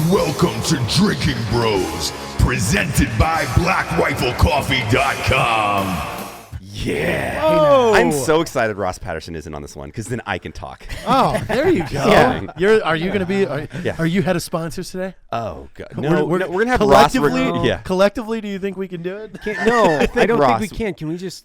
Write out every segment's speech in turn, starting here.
Welcome to Drinking Bros, presented by BlackRifleCoffee.com. Yeah. Oh. I'm so excited Ross Patterson isn't on this one because then I can talk. Oh, there you go. Yeah. Are you going to be? Are you head of sponsors today? Oh God, no. We're gonna have collectively. Ross. Collectively, do you think we can do it? No, I don't Ross- think we can. Can we just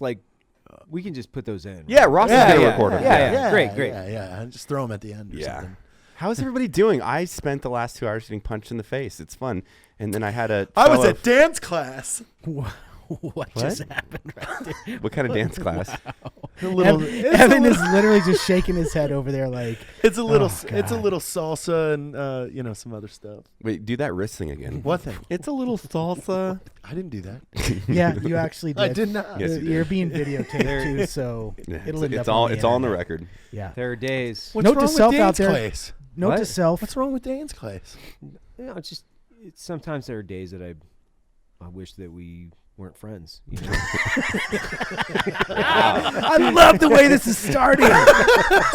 we can just put those in? Yeah, Ross is gonna record it. Yeah. Great. Yeah. Just throw them at the end or something. How's everybody doing? I spent the last 2 hours getting punched in the face. It's fun, and then I had a. I was at dance class. What just happened right there? What kind of dance class? Evan is literally just shaking his head over there like it's a little God. it's a little salsa and some other stuff. Wait, do that wrist thing again. What thing? It's a little salsa. I didn't do that. Yeah, you actually did. I did not. Yes, you did. You're being videotaped too, so Yeah, it'll end it's up all on the it's all on the internet. record. Yeah. There are days. What's Note wrong to with self dance out there. class? Note What? to self. What's wrong with dance class? It's sometimes there are days that I wish that we weren't friends. You know? I love the way this is starting.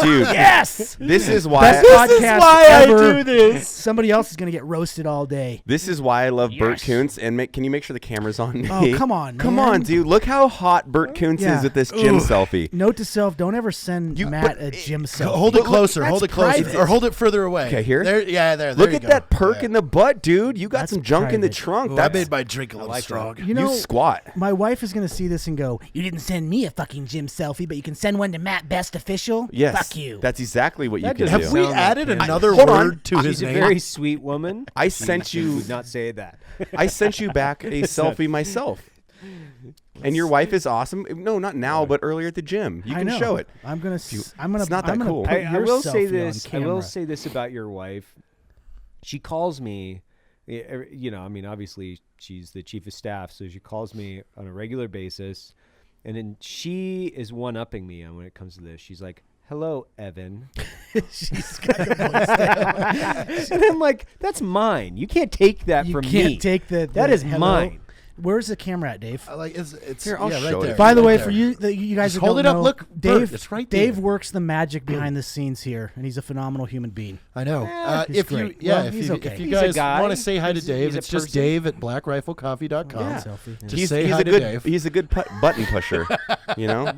Dude, Yes. this is why Best This podcast is why I ever. do this. Somebody else is gonna get roasted all day. this is why I love Bert Yes. Kuntz. And can you make sure the camera's on me? Oh, come on, Come man. on, dude. Look how hot Bert Kuntz Yeah. is with this gym selfie. Note to self: don't ever send Matt but a gym selfie. Hold it closer. That's Hold it closer, private. or hold it further away. Okay, here? There. Yeah, there. Look you at go. that perk Yeah. in the butt, dude. You got That's some junk in the private. trunk. Ooh, I That's made my drink a little strong. You know, squat. my wife is gonna see this and go, "You didn't send me a fucking gym selfie, but you can send one to Matt Best Official." Yes. Fuck you. That's exactly what you That can doesn't do. Have we Sound like added him. another Hold on. word to his She's a name? very sweet woman. I sent She you. would not say that. I sent you back a selfie myself. And your wife is awesome. No, not now, but earlier at the gym. You I can know. show it. I'm gonna. It's I'm gonna. not that I'm gonna cool. put I your will say selfie this. on I will camera. say this about your wife. She calls me. Obviously she's the chief of staff, so she calls me on a regular basis, and then she is one-upping me on when it comes to this. She's like, "Hello, Evan." She's got the voice down. And I'm like, "That's mine. You can't take that You from can't me. take the That is hello. mine." Where's the camera at, Dave? It's Here, I'll yeah, show right it. there. By the right way, there. for you guys Just that hold don't it up. know, Look, Dave. Bert, it's right Dave there. works the magic behind the scenes here, and he's a phenomenal human being. I know. he's If great. you, yeah, Well, if he's you, okay. if you He's a guys guy. want to say hi to He's Dave, a it's just person. Dave at BlackRifleCoffee.com. Yeah. Selfie. Just He's say hi a to good Dave. he's a good button pusher. You know,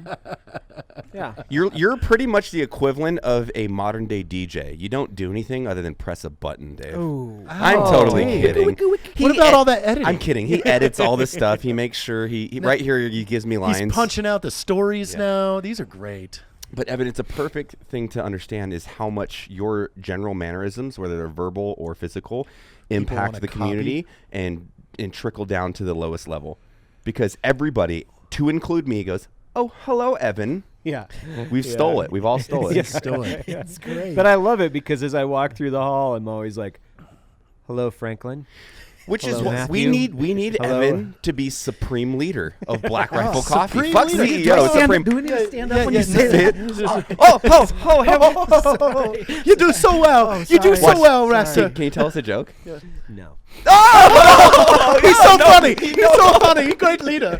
Yeah. you're pretty much the equivalent of a modern day DJ. You don't do anything other than press a button, Dave. Ooh. I'm totally Dave. kidding. What about all that editing? I'm kidding. He edits all this stuff. He makes sure he right here he gives me lines. He's punching out the stories now. These are great. But Evan, it's a perfect thing to understand is how much your general mannerisms, whether they're verbal or physical, impact wanna the community and trickle down to the lowest level. Because everybody, to include me, goes, "Oh, hello, Evan." Yeah. We've stole it. We've all stole it. Still it. It's great. But I love it because as I walk through the hall, I'm always like, "Hello, Franklin." Which Hello, is what we Matthew. need Hello. Evan to be supreme leader of Black Rifle Coffee. Supreme Fuck leader. CEO, supreme. Do we need to stand up when you say That's that? it. Oh, You do so well. You do so sorry. well, Sorry. Rasta. Can you tell us a joke? No. He's so funny. He's so funny. Great leader.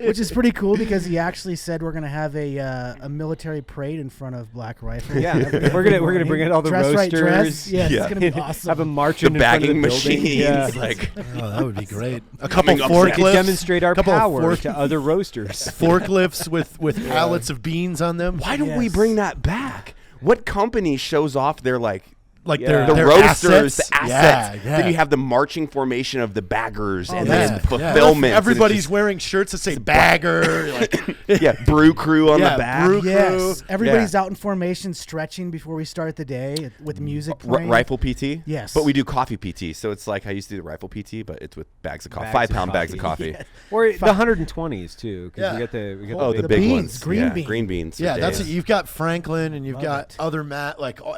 Which is pretty cool because he actually said we're gonna have a military parade in front of Black Rifle. Yeah, we're gonna bring in all the dress roasters. Right dress. Yes, Yeah. it's gonna be awesome. Have them The marching in front of bagging the building. machines, Yeah. like Oh, that would be great. A Coming couple up We forklifts. demonstrate our couple of power to other roasters. forklifts with pallets of beans on them. why don't we Yes. bring that back? What company shows off their like Like Yeah. the their roasters, assets? the assets? Yeah. Then you have the marching formation of the baggers and yeah. then fulfillment. Everybody's wearing shirts that say bagger. Like, brew crew on Yeah, the back. brew crew. Yes, everybody's Yeah. out in formation, stretching before we start the day with music playing. Rifle PT? Yes. But we do coffee PT. So it's like I used to do the rifle PT, but it's with bags of coffee. Bags of 5-pound bags of coffee. coffee. Or the 120s too, because Yeah. we got the Oh, the The big beans, ones. green yeah, beans. green beans. for yeah, that's it. days. You've got Franklin and you've Love got it. other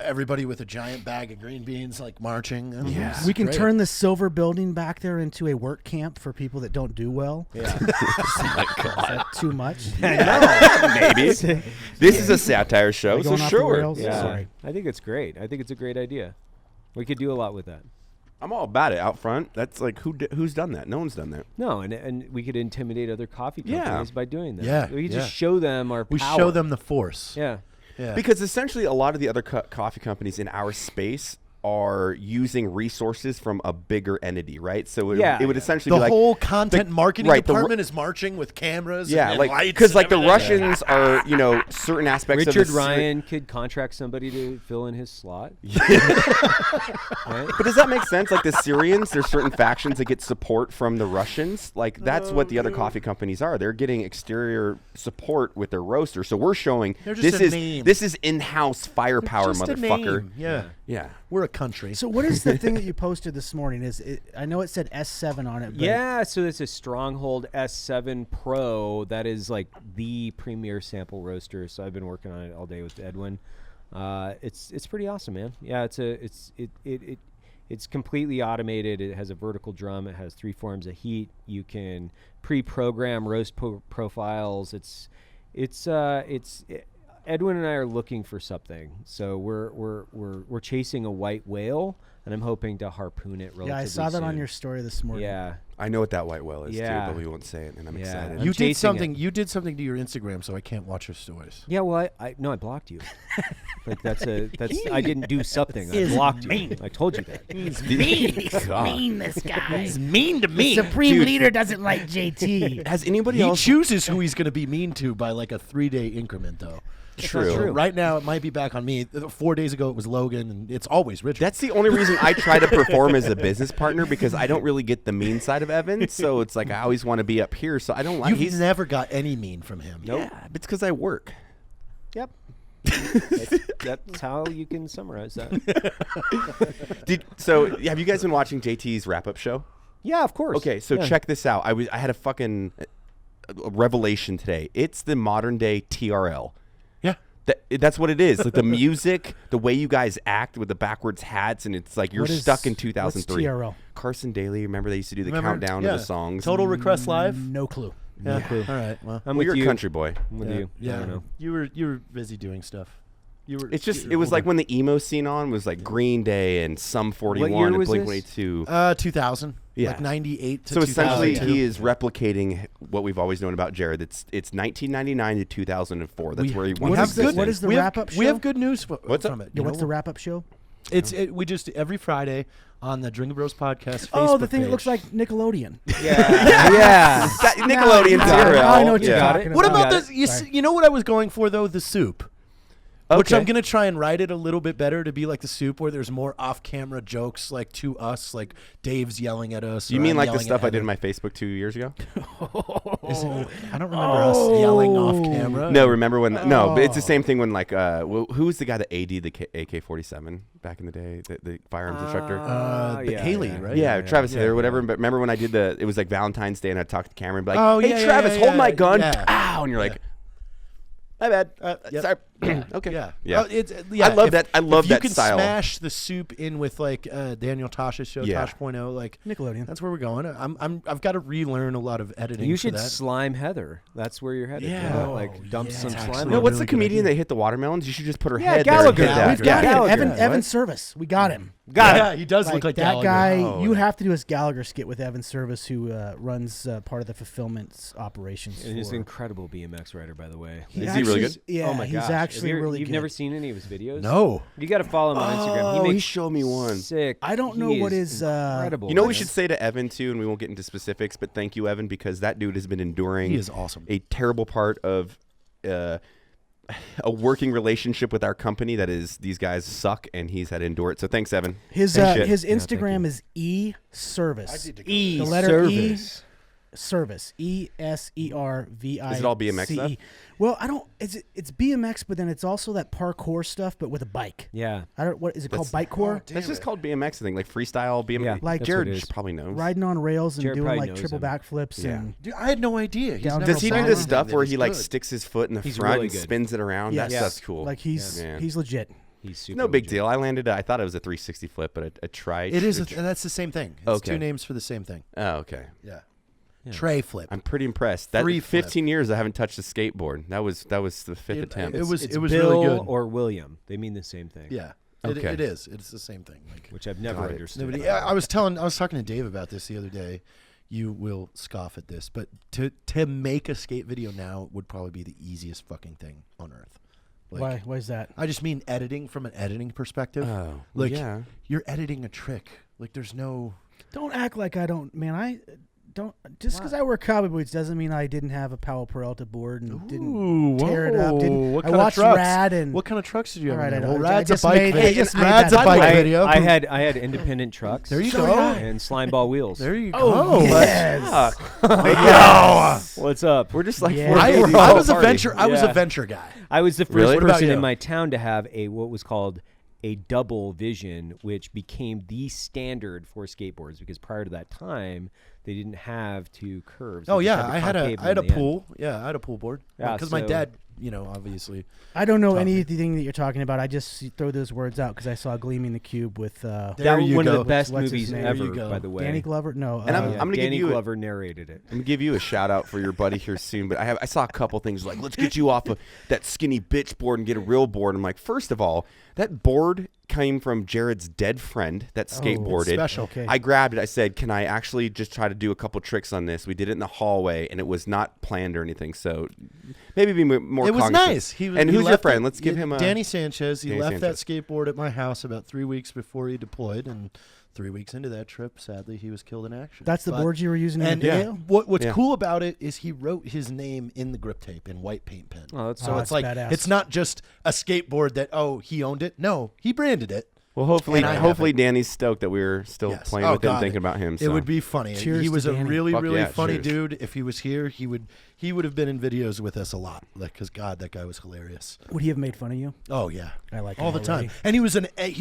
everybody with a giant bag of green beans, like marching. I mean, Yeah. it's We can great. turn the silver building back there into a work camp for people that don't do well. Yeah. Oh Is that too much? Maybe. This is a satire show, so Going off the sure. rails? Yeah, Sorry. I think it's great. I think it's a great idea. We could do a lot with that. I'm all about it out front. That's like who's done that? No one's done that. No, and we could intimidate other coffee Yeah. companies by doing that. Yeah, We could yeah. just show them our We power. show them the force. Yeah. Yeah. Because essentially a lot of the other coffee companies in our space are using resources from a bigger entity, right? So it would essentially The be like whole content marketing right, the department is marching with cameras. yeah, and like lights because and like the everything. Russians are, you know, certain aspects Richard of the Ryan could contract somebody to fill in his slot. Right? But does that make sense? Like the Syrians, there's certain factions that get support from the Russians. Like that's what the other coffee companies are. They're getting exterior support with their roaster. So we're showing They're just a name. this is in-house firepower, Just a motherfucker. name. Yeah. Yeah. We're a country. So what is the thing that you posted this morning? I know it said S7 on it. But Yeah, so it's a Stronghold S7 Pro. That is like the premier sample roaster. So I've been working on it all day with Edwin. It's pretty awesome, man. Yeah, it's completely automated. It has a vertical drum. It has 3 forms of heat. You can pre-program roast profiles. Edwin and I are looking for something, so we're chasing a white whale, and I'm hoping to harpoon it relatively yeah, I saw that on soon. your story this morning. Yeah, I know what that white whale is Yeah. too, but we won't say it, and I'm Yeah. excited. I'm You chasing did something. it. You did something to your Instagram, so I can't watch your stories. yeah. Well, I blocked you. Like that's I didn't do something. I blocked you. I told you that. He's mean. He's God. mean, this guy. He's mean to The me. Supreme Dude. Leader doesn't like JT. Has anybody He else? chooses who he's going to be mean to by like a 3-day increment, though. True. So right now, it might be back on me. 4 days ago, it was Logan, and it's always Richard. That's the only reason I try to perform as a business partner, because I don't really get the mean side of Evan. So it's like I always want to be up here. So I don't like. You've He's never got any mean from him. yeah, it's because I work. Yep. That's how you can summarize that. So have you guys been watching JT's wrap-up show? Yeah, of course. Okay, so Yeah. check this out. I had a fucking revelation today. It's the modern day TRL. Yeah. That's what it is. Like the music, the way you guys act with the backwards hats, and it's like you're What is- stuck in what's 2003. TRL? Carson Daly, remember they used to do the Remember? countdown Yeah. of the songs. Total Request Live. No clue. Yeah. clue. All right. Well, I'm Well, with you're you. a country boy. I'm with yeah. you. I don't know. You were busy doing stuff. You were. It's just you it were was like older. when the emo scene on was like Green Day and Sum 41 year and was Blink this? 182. 2000. Yeah. Like 98 to So essentially, 2002. he is replicating what we've always known about Jared. It's 1999 to 2004. That's where he we wants have to good. exist. What is the we have- wrap-up We show? have good news What's up? from it. Yeah, you what's know? the wrap-up show? We just every Friday on the Drinkin Bros podcast. Oh, Facebook the thing that page. looks like Nickelodeon. Yeah. That Nickelodeon Now TRL. I know what you're yeah. talking What about. about the? You know what I was going for though? The soup. Which Okay. I'm gonna try and write it a little bit better to be like the soup, where there's more off-camera jokes, like to us, like Dave's yelling at us. You or mean I'm like the yelling stuff at I did in Evan. my Facebook 2 years ago? I don't remember us yelling off camera. No, remember when? No, but it's the same thing when like who was the guy that AD'd the AK-47 back in the day? The firearms instructor. Haley, right? Yeah, Travis Haley or whatever. But remember when I did it was like Valentine's Day and I'd talk to the camera and be like, Oh, hey, yeah, yeah, Travis, yeah, hold my yeah, gun. yeah. Ow. And you're like, my bad. Yep. Sorry. Okay. Yeah. Yeah. Yeah. I love that. I love if that you can style. smash the soup in with like Daniel Tosh's show, Yeah. Tosh.0, like Nickelodeon. that's where we're going. I've got to relearn a lot of editing. You for should that. slime Heather. That's where you're headed. Yeah. You know? Like dump some That's slime. actually No, on what's really the good comedian idea. that hit the watermelons? You should just put her Yeah, head Gallagher. there. and hit that. We've got Gallagher. him. What? Evan Service. We got him. Yeah, he does look like that Gallagher. guy. Oh, You yeah. have to do his Gallagher skit with Evan Service, who runs part of the fulfillment operations. And he's for- an incredible BMX rider, by the way. Is he actually- really good? Yeah, Oh my he's gosh. actually Have you, really You've good. never seen any of his videos? No. You got to follow him on Instagram. Oh, He he makes showed me one. sick. I don't know he what is his, incredible. You know what we man. should say to Evan too, and we won't get into specifics, but thank you, Evan, because that dude has been enduring. He is awesome. A terrible part of a working relationship with our company that is these guys suck, and he's had to endure it. So thanks, Evan. His Thanks, shit. his Instagram is Service. E The letter service. Service. ESERVICE. Is it all BMX stuff? Well, I don't. It's BMX, but then it's also that parkour stuff, but with a bike. Yeah. I don't. What is it called? Bikecore. That's just called BMX thing, like freestyle BMX. Yeah, Like that's Jared what it is. probably knows. Riding on rails and Jared doing probably like knows triple him. backflips Yeah. and Dude, I had no idea. He's Down never Does he do done the anything stuff that where is he like good. sticks his foot in the He's front really and good. spins it around? Yes. That's cool. like he's Man. he's legit. He's super No big legit. deal. I landed. I thought it was a 360 flip, but I tried. It is. That's the same thing. It's Okay. two names for the same thing. Oh, okay. Yeah. Tray flip. I'm pretty impressed. That Free flip. 15 years I haven't touched a skateboard. That was the fifth attempt. It was It's really Bill good. or William. They mean the same thing. Yeah. Okay. It is. It's the same thing. Like, Which I've never Got it. understood. nobody, I was talking to Dave about this the other day. You will scoff at this, but to make a skate video now would probably be the easiest fucking thing on earth. Why? Why is that? I just mean editing from an editing perspective. Oh, like yeah. you're editing a trick. Like there's no. Don't act like I don't, man. I don't. Just because I wear cowboy boots doesn't mean I didn't have a Powell Peralta board and didn't tear it up. What I kind watched of trucks? Rad and. What kind of trucks did you have? All right, in I there? know. Well, I Rad's a just bike made- video. I just made Rad's that. a bike By the way, video. I had independent trucks. There you So go. did I. And slime ball wheels. There you Oh, go. yes. What's up? We're just like Yeah. we're I babies was at a the party. venture. I was a Yeah. venture guy. I was the first Really? What about person you? in my town to have what was called a double vision, which became the standard for skateboards because prior to that time they didn't have two curves. Oh They just yeah, the I had concave a I had a on the end. pool. Yeah, I had a pool board. Yeah, Because my so- dad, obviously. I don't know Taught me. anything that you're talking about. I just throw those words out because I saw Gleaming the Cube with There That was you one go. of the best What's his movies name? There ever, you go. by the way. Danny Glover. No, And I'm Yeah, gonna Danny give you Glover narrated it. I'm gonna give you a shout out for your buddy here soon, but I saw a couple things like let's get you off of that skinny bitch board and get a real board. I'm like, first of all, that board came from Jared's dead friend that skateboarded. special. Okay. I grabbed it. I said, "Can I actually just try to do a couple tricks on this?" We did it in the hallway, and it was not planned or anything. So maybe be more. It was cognizant. nice. And he who's your left friend? it- Let's give him a Danny Sanchez. He Danny left Sanchez. that skateboard at my house about 3 weeks before he deployed, and 3 weeks into that trip, sadly, he was killed in action. that's the But- board you were using in And the video. what's Yeah. cool about it is he wrote his name in the grip tape in white paint pen. Oh, that's so Oh, it's that's like badass. it's not just a skateboard that he owned it. No, he branded it. Well, hopefully, And I have hopefully it. Danny's stoked that we were still Yes. playing Oh, with him, God. thinking about him. It So. would be funny. Cheers He to was a Danny. really, Fuck really yeah, funny cheers. dude. If he was here, he would have been in videos with us a lot. Like, because God, that guy was hilarious. Would he have made fun of you? Oh yeah, I like all him the time. already. And he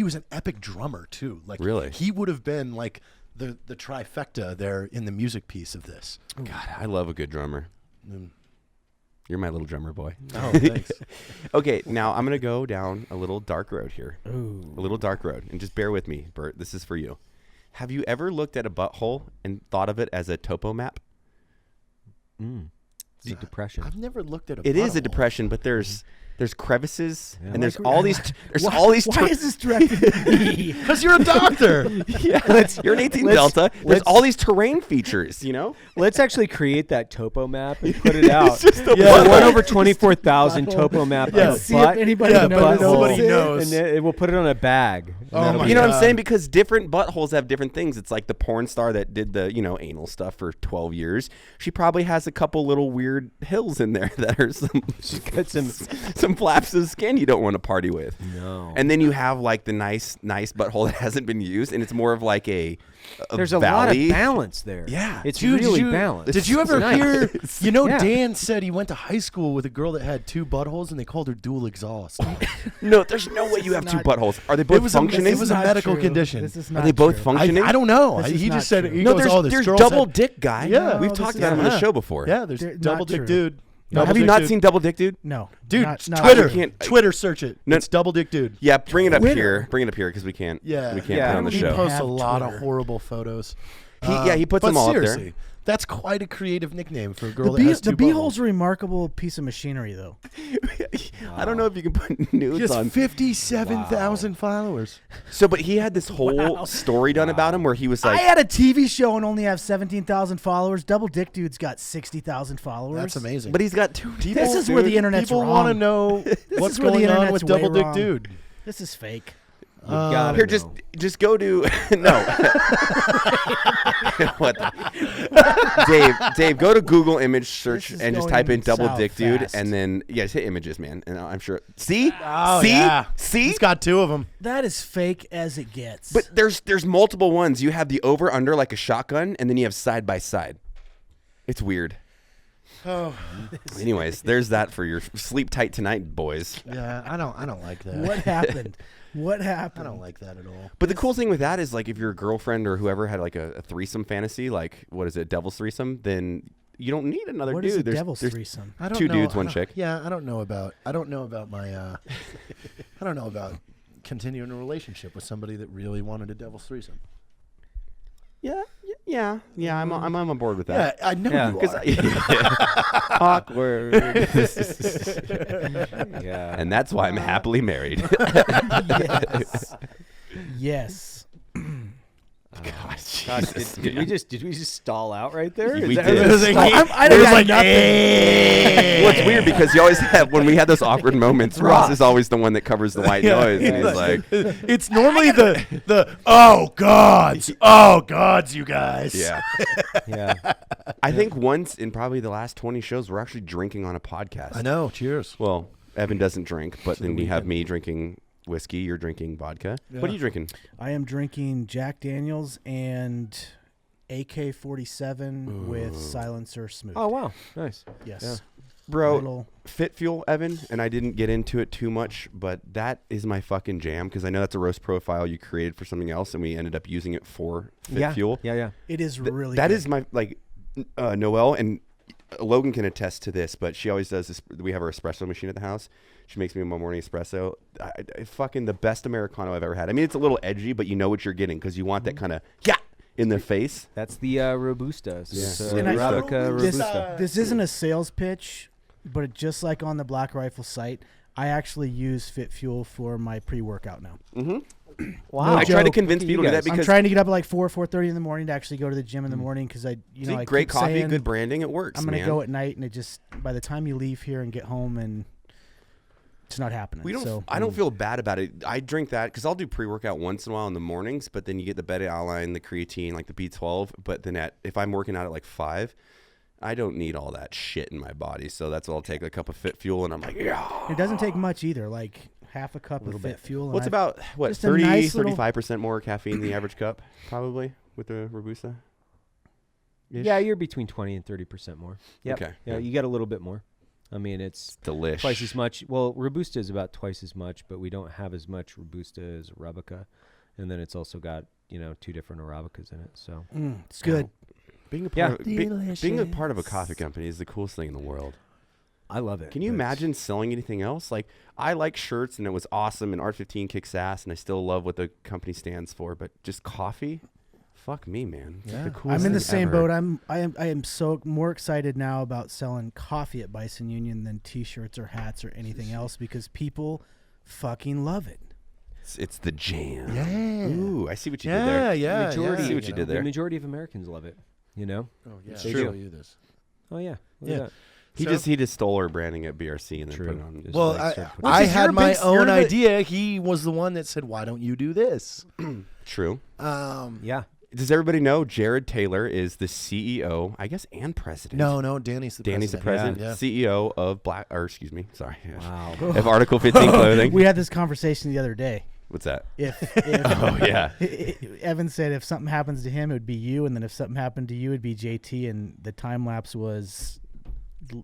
was an epic drummer too. Like Really? he would have been like the trifecta there in the music piece of this. God, I love a good drummer. Mm. You're my little drummer boy. Oh, thanks. Okay, now I'm gonna go down a little dark road here. Ooh. A little dark road, and just bear with me, Bert. This is for you. Have you ever looked at a butthole and thought of it as a topo map? It's a depression. I've never looked at a. It is a butthole. depression, but there's crevices, Yeah. and there's Like- all these all these. Why is this directed at me? Because you're a doctor. Yeah, you're an 18 let's- Delta. There's let's- all these terrain features, you know. Let's actually create that topo map and put it out. just a yeah, butthole. 1 over 24,000 topo map. Yeah. of a See if butt, anybody Yeah, knows. but nobody it. knows. and then we'll put it on a bag. And Oh that'll my be You know it. what I'm saying? Because different buttholes have different things. It's like the porn star that did the, anal stuff for 12 years. She probably has a couple little weird hills in there that are got some- some flaps of skin you don't want to party with. No. And then you have like the nice butthole that hasn't been used, and it's more of like a There's a lot of valley. balance there. Yeah. It's Dude, really balanced. Did you ever Nice. hear? Yeah. Dan said he went to high school with a girl that had 2 buttholes, and they called her dual exhaust. No, there's no way you have 2 not- buttholes. Are they both functioning? it was a Not medical true. condition. This is Are not they both true. functioning? I don't know. This is He not just said true. he No, goes, "Oh, this there's girl double said-" dick guy. Yeah. We've No, talked this about is him on the not- show before. Yeah, there's They're double not dick true. dude. No, Have Double you dick not dude. seen Double Dick Dude? No, Dude, not Twitter, true. Twitter, search it. No. It's double dick dude. Yeah, bring it up Twitter. here. Bring it up here because we can't. Yeah, we can't Yeah, put it on the he show. posts a Have lot of Twitter. horrible photos. He puts but them all up there. seriously, that's quite a creative nickname for a The, girl that bee, has 2 the beehole's buttholes. a remarkable piece of machinery, though. I don't know if you can put nudes Just on. 57,000 followers. So, but he had this whole story done about him where he was like, I had a TV show and only have 17,000 followers. Double Dick Dude's got 60,000 followers. That's amazing. but he's got 2. This is where the internet's People wrong. want to know what's is where the going on internet's with double way dick wrong. dude. This is fake. You gotta Here, know. just go to no. What? Dave, go to Google image search This is and just going type in double south dick dude, fast. and then hit images, man, and I'm sure. See, Oh, see, yeah. see. He's got 2 of them. That is fake as it gets. But there's multiple ones. You have the over under like a shotgun, and then you have side by side. It's weird. Oh, Anyways, there's that for your sleep tight tonight, boys. yeah. I don't like that. what happened? What I happened? don't like that at all. But the cool thing with that is like if your girlfriend or whoever had like a threesome fantasy, like what is it, devil's threesome, then you don't need another What dude. is a there's, devil's there's threesome? I don't 2 know. dudes, I 1 don't- chick. Yeah, I don't know about my I don't know about continuing a relationship with somebody that really wanted a devil's threesome. Yeah. I'm on board with that. Yeah, I know Yeah. you 'Cause are. Awkward. Yeah. And that's why I'm happily married. Yes. Yes. Gosh, God, did we just stall out right there? We Is that- did. It was like, I it don't was got like, nothing. "Hey." Well, it's weird because you always have when we had those awkward moments. Ross is always the one that covers the white noise, and he's like, it's normally the gods, you guys. "Yeah." Yeah. I think once in probably the last 20 shows, we're actually drinking on a podcast. I know. Cheers. Well, Evan doesn't drink, but then you have me drinking whiskey. You're drinking vodka. What are you drinking? I am drinking Jack Daniels and AK-47 with silencer smooth. Oh wow, nice. yes. yeah. Bro, Little- Fit Fuel, Evan, and I didn't get into it too much, but that is my fucking jam because I know that's a roast profile you created for something else, and we ended up using it for Fit Fuel. Yeah. It is really That good. is my, like, Noelle and Logan can attest to this, but she always does this. We have our espresso machine at the house. She makes me my morning espresso. I fucking the best Americano I've ever had. I mean, it's a little edgy, but you know what you're getting because you want that kind of, in the face. That's the Robusta. So it's, And I- Arabica this, Robusta. this isn't a sales pitch, but just like on the Black Rifle site, I actually use Fit Fuel for my pre-workout now. Wow. I try to joke. convince Look at you people to do that guys. I'm because trying to get up at like 4:30 in the morning to actually go to the gym in the morning because I I great keep coffee, saying good branding, it works, I'm gonna man. go at night, and it just by the time you leave here and get home, and it's not happening. We don't. So I don't feel bad about it. I drink that because I'll do pre-workout once in a while in the mornings, but then you get the beta-alanine, the creatine, like the B12. But then if I'm working out at like 5, I don't need all that shit in my body. So that's what I'll take a cup of Fit Fuel, and I'm like, yeah. it doesn't take much either. Like half a cup of Fit Fuel. and What's I've- about just a 30, nice little- 35% more caffeine than the average cup, probably with the Robusta. Yeah, you're between 20 and 30% more. Yep. Okay, Yeah, yeah. you get a little bit more. I mean, it's Delish. twice as much. Well, Robusta is about twice as much, but we don't have as much Robusta as Arabica. And then it's also got, 2 different Arabicas in it. So it's good. Being a Yeah. part, of, being a part of a coffee company is the coolest thing in the world. I love it. Can you imagine selling anything else? Like, I like shirts, and it was awesome, and Art15 kicks ass, and I still love what the company stands for. But just coffee, fuck me, man. It's like the coolest I'm in the thing same ever. boat. I am so more excited now about selling coffee at Bison Union than T-shirts or hats or anything else because people fucking love it. It's the jam. Yeah. Ooh, I see what you did there. Yeah. Majority, I see what you did The there. majority of Americans love it. Oh yeah. It's I'll true. show you this. Oh yeah. Look Yeah. at that. He just stole our branding at BRC and then True. put it on. Just Well, like start putting- I Which is had your my big- own you're the- idea. He was the one that said, "Why don't you do this?" True. yeah. Does everybody know Jared Taylor is the CEO, I guess, and president? No, Danny's the Danny's the president. president, Yeah. CEO of sorry, Wow. of Article 15 Clothing. We had this conversation the other day. What's that? If Oh yeah. Evan said if something happens to him, it would be you, and then if something happened to you, it'd be JT, and the time lapse was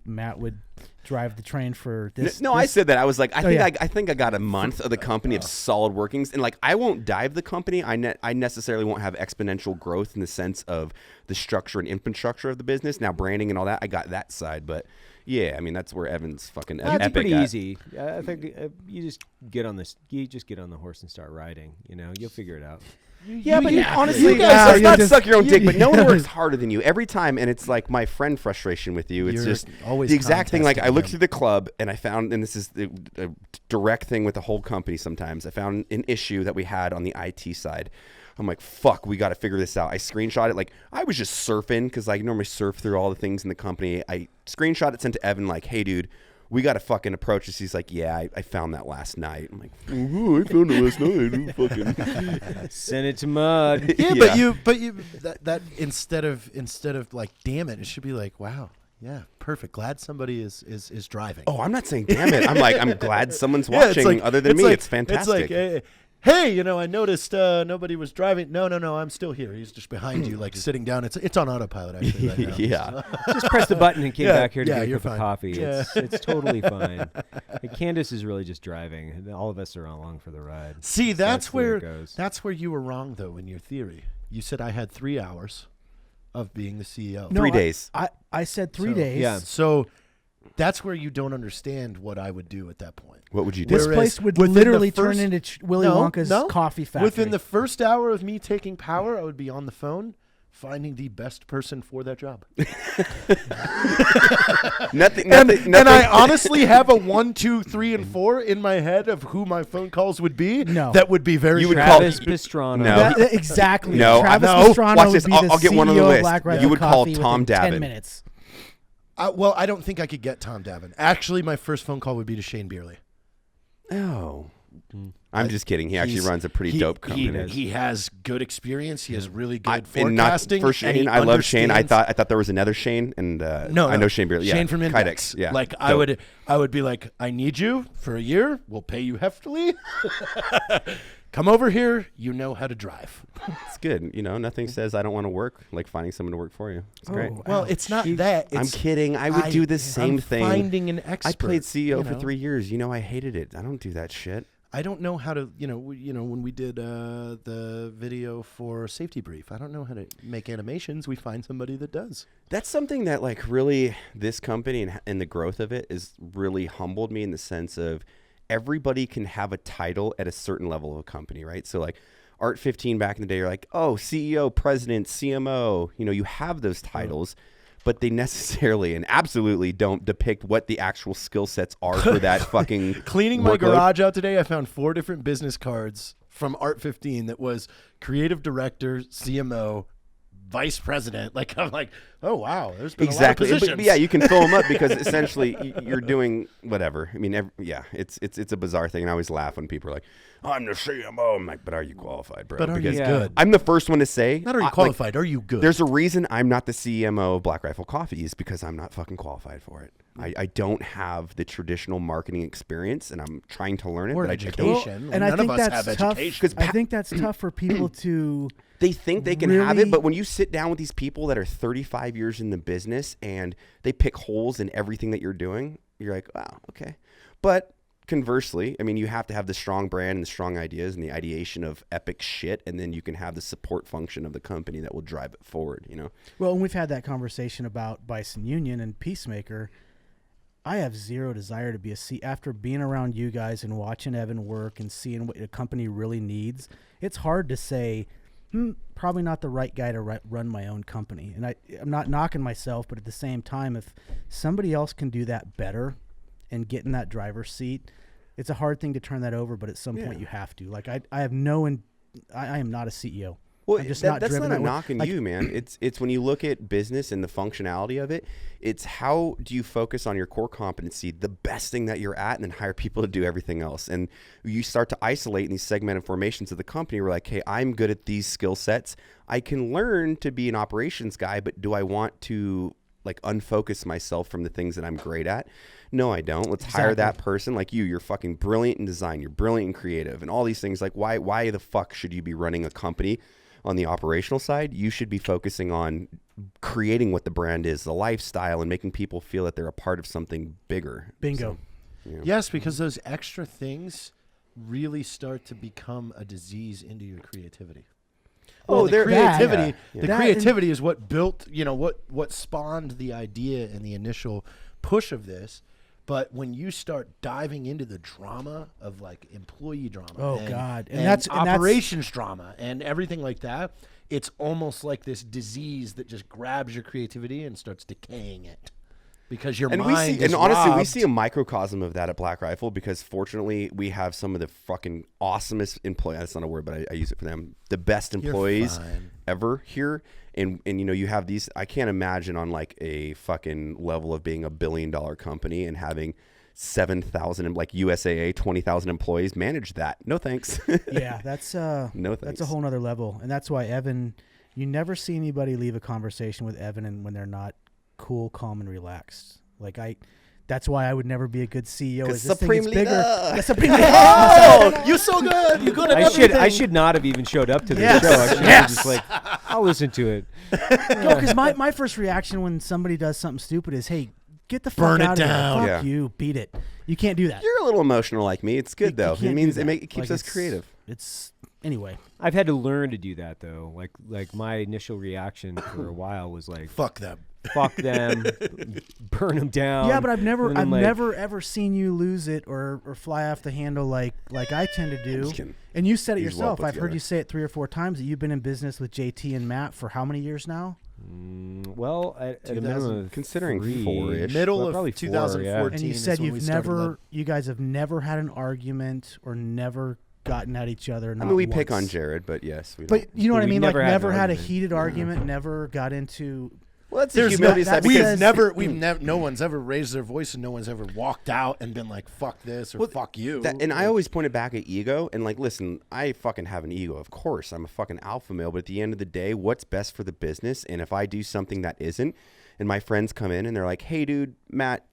Matt would drive the train for this. No, I said that. I was like, yeah. I think I got a month of the company of solid workings, and like I won't dive the company. I necessarily won't have exponential growth in the sense of the structure and infrastructure of the business. Now branding and all that, I got that side, but yeah, I mean that's where Evan's fucking That's epic pretty at. easy. I think you just get on this. You just get on the horse and start riding. You'll figure it out. Yeah, but honestly, You guys let's are not just- suck your own dick. But no one Yeah. works harder than you every time, and it's like my friend frustration with you. It's You're just always the exact thing. Like I contesting looked him. through the club, and I found, and this is a direct thing with the whole company. Sometimes I found an issue that we had on the IT side. I'm like, fuck, we got to figure this out. I screenshot it. Like I was just surfing because I normally surf through all the things in the company. I screenshot it, sent to Evan, like, hey, dude. We got to fucking approach this. He's like, yeah, I found that last night. I'm like, oh, I found it last night. Fucking. Send it to Mud. Yeah, but you that instead of like, damn it should be like, wow, yeah, perfect. Glad somebody is driving. Oh, I'm not saying damn it. I'm like, I'm glad someone's Yeah, it's watching like- other than me. like- It's fantastic. It's like, hey, I noticed nobody was driving. No, I'm still here. He's just behind you, like sitting down. It's on autopilot actually. Right now. Yeah. Just press the button and came Yeah, back here to yeah, get a you're cup of fine. coffee. Yeah. It's totally fine. And Candace is really just driving. All of us are along for the ride. See, that's the way it where goes. that's where you were wrong though in your theory. You said I had 3 hours of being the CEO. No, 3 days. I said 3 So- days. Yeah. So that's where you don't understand what I would do at that point. What would you do? This Whereas place would within the literally turn first- into Willy Wonka's coffee factory. Within the first hour of me taking power, I would be on the phone finding the best person for that job. Nothing. And I honestly have a 1, 2, 3, and 4 in my head of who my phone calls would be. No. That would be very You would shocking. Travis Pastrana. No. Exactly. No, Travis no. Pastrana Watch would this. be I'll the get one on the CEO of list. Black Rifle You would call Coffee Tom within 10 Davin. minutes. Well, I don't think I could get Tom Davin. Actually, my first phone call would be to Shane Beerley. Oh. I'm just kidding. He actually runs a pretty dope company. He has good experience. He has really good And not forecasting. for Shane. I love Shane. I thought there was another Shane, and No, I know Shane Beerley. Yeah, Shane from Index. Kydex. Yeah, like dope. I would be like, I need you for a year. We'll pay you heftily. Come over here. You know how to drive. It's good. You know, nothing says I don't want to work like finding someone to work for you. It's great. Well, it's not that. I'm It's, kidding. I would do the same I'm thing. Finding an expert. I played CEO you for know? 3 years. You know, I hated it. I don't do that shit. I don't know how to, when we did the video for Safety Brief, I don't know how to make animations. We find somebody that does. That's something that like really this company and the growth of it is really humbled me in the sense of everybody can have a title at a certain level of a company, right? So like Art 15 back in the day, you're like, oh, CEO, president, CMO, you have those titles, but they necessarily and absolutely don't depict what the actual skill sets are for that fucking Cleaning my workload. garage out today, I found 4 different business cards from Art 15 that was creative director, CMO, vice president. Like, I'm like, oh, wow, there's been Exactly. a lot of But positions. yeah, you can fill them up because essentially you're doing whatever. I mean, it's a bizarre thing. And I always laugh when people are like, oh, I'm the CMO. I'm like, but are you qualified, bro? But are you Because good? I'm the first one to say. Not are you like, qualified, are you good? there's a reason I'm not the CMO of Black Rifle Coffee is because I'm not fucking qualified for it. I don't have the traditional marketing experience, and I'm trying to learn it. Or but education. and None I think of us that's have tough. education. I think that's tough for people to. They think they can have Really? it, but when you sit down with these people that are 35 years in the business and they pick holes in everything that you're doing, you're like, wow, okay. But conversely, I mean, you have to have the strong brand and the strong ideas and the ideation of epic shit, and then you can have the support function of the company that will drive it forward, Well, and we've had that conversation about Bison Union and Peacemaker. I have zero desire to be a C. After being around you guys and watching Evan work and seeing what a company really needs, it's hard to say, probably not the right guy to run my own company. And I'm not knocking myself, but at the same time, if somebody else can do that better and get in that driver's seat, it's a hard thing to turn that over, but at some point you have to. Like, I have I am not a CEO. Well, I'm just that's driven not a that way. knock on Like, you, man. It's when you look at business and the functionality of it, it's how do you focus on your core competency, the best thing that you're at, and then hire people to do everything else. And you start to isolate in these segmented formations of the company. We're like, hey, I'm good at these skill sets. I can learn to be an operations guy, but do I want to like unfocus myself from the things that I'm great at? No, I don't. Let's hire that person like you. You're fucking brilliant in design. You're brilliant in creative and all these things. Like why the fuck should you be running a company on the operational side? You should be focusing on creating what the brand is, the lifestyle, and making people feel that they're a part of something bigger. Bingo. So, Yes, because those extra things really start to become a disease into your creativity. Oh, the they're- creativity. Yeah. The That creativity is what built, what spawned the idea and the initial push of this. But when you start diving into the drama of like employee drama, Oh, God. And and that's operations drama and everything like that, it's almost like this disease that just grabs your creativity and starts decaying it. Because your And mind is honestly, we robbed. see a microcosm of that at Black Rifle because fortunately we have some of the fucking awesomest employees. That's not a word, but I use it for them. The best employees fine. ever here. And you have these, I can't imagine on like a fucking level of being $1 billion company and having 7,000 like USAA 20,000 employees manage that. No thanks. Yeah, that's No that's thanks. a whole nother level, and that's why Evan. You never see anybody leave a conversation with Evan and when they're not cool, calm, and relaxed. Like that's why I would never be a good CEO. 'Cause Is this thing Supreme gets bigger? Leader. Yeah, Supreme Leader. Oh, you're so good. You're good at I everything. should not have even showed up to this Yes. show. I should have Yes. just like, I'll listen to it. No, because my first reaction when somebody does something stupid is, hey, get the fuck Burn it out of down. here. Fuck Yeah. you. Beat it. You can't do that. You're a little emotional like me. It's good though. You It can't means do it that. keeps Like, us creative. It's anyway, I've had to learn to do that though. Like my initial reaction for a while was like, Fuck them. fuck them, burn them down. yeah, but I've never And then I'm like, never ever seen you lose it or fly off the handle like I tend to do. just kidding. And you said it He's well yourself. put I've heard together. you say it 3 or 4 times that you've been in business with JT and Matt for how many years now? Well, at a minimum of considering 3, 4-ish. Middle well, of probably 4, 2014. And you is said when we you've started never, you guys have never had an argument or never gotten at each other. I Not mean, we pick on once. Jared, but yes, we But don't. you know But what I we've mean? Like never had an never had a argument. heated argument, never got into. Well, that's There's the humility no- side that We've because says- no one's ever raised their voice and no one's ever walked out and been like, fuck this or fuck you. and I always pointed back at ego and like, listen, I fucking have an ego. Of course, I'm a fucking alpha male. But at the end of the day, what's best for the business? And if I do something that isn't, and my friends come in and they're like, hey, dude, Matt,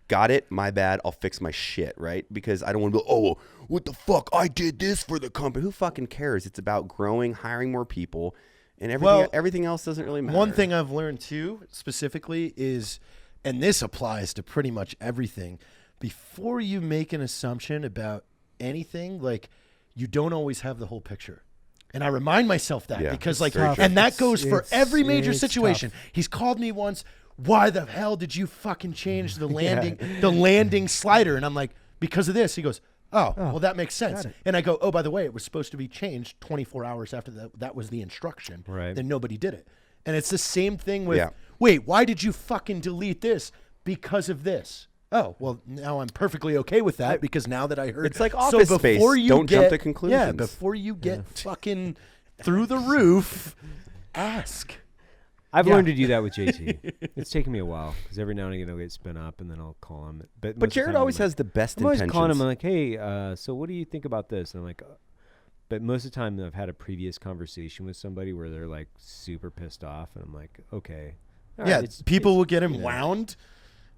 got it, my bad, I'll fix my shit, right? Because I don't want to be, oh, what the fuck? I did this for the company. Who fucking cares? It's about growing, hiring more people, and everything else doesn't really matter. One thing I've learned too, specifically, is, and this applies to pretty much everything, before you make an assumption about anything, like, you don't always have the whole picture. And I remind myself that Yeah, because, it's like, very true. and that goes for It's- every major it's situation. tough. He's called me once. Why the hell did you fucking change the landing slider? And I'm like, because of this. He goes, oh, well, that makes sense. got it. And I go, oh, by the way, it was supposed to be changed 24 hours after that was the instruction. Right. Then nobody did it. And it's the same thing with, Yeah. wait, why did you fucking delete this? Because of this. Oh, well, now I'm perfectly okay with that because now that I heard It's like Office Space. Don't jump to conclusions. Yeah, before you get fucking through the roof, ask. I've Yeah. learned to do that with JT. It's taken me a while because every now and again I'll get spun up and then I'll call him. But most of the Jared time I'm always like- has the best I'm always intentions. calling him. I'm like, hey, so what do you think about this? And I'm like, but most of the time I've had a previous conversation with somebody where they're like super pissed off, and I'm like, okay, all right, Yeah, it's- people will get him you know. wound,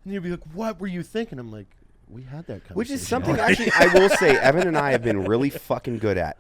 and you'll be like, what were you thinking? I'm like, we had that conversation. Which is something actually I will say Evan and I have been really fucking good at.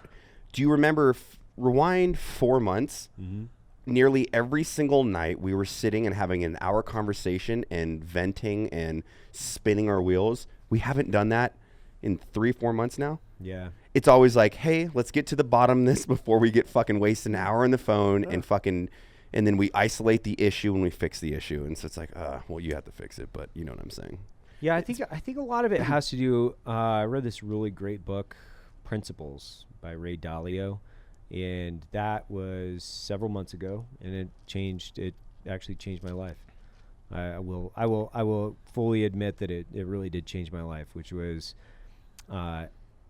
Do you remember rewind 4 months? Mm-hmm. Nearly every single night we were sitting and having an hour conversation and venting and spinning our wheels. We haven't done that in 3-4 months now. Yeah. It's always like, hey, let's get to the bottom of this before we get fucking waste an hour on the phone and then we isolate the issue and we fix the issue. And so it's like, well, you have to fix it, but you know what I'm saying. Yeah, I think a lot of it has to do. I read this really great book, Principles by Ray Dalio, and that was several months ago, and it actually changed my life. I will fully admit that it really did change my life, which was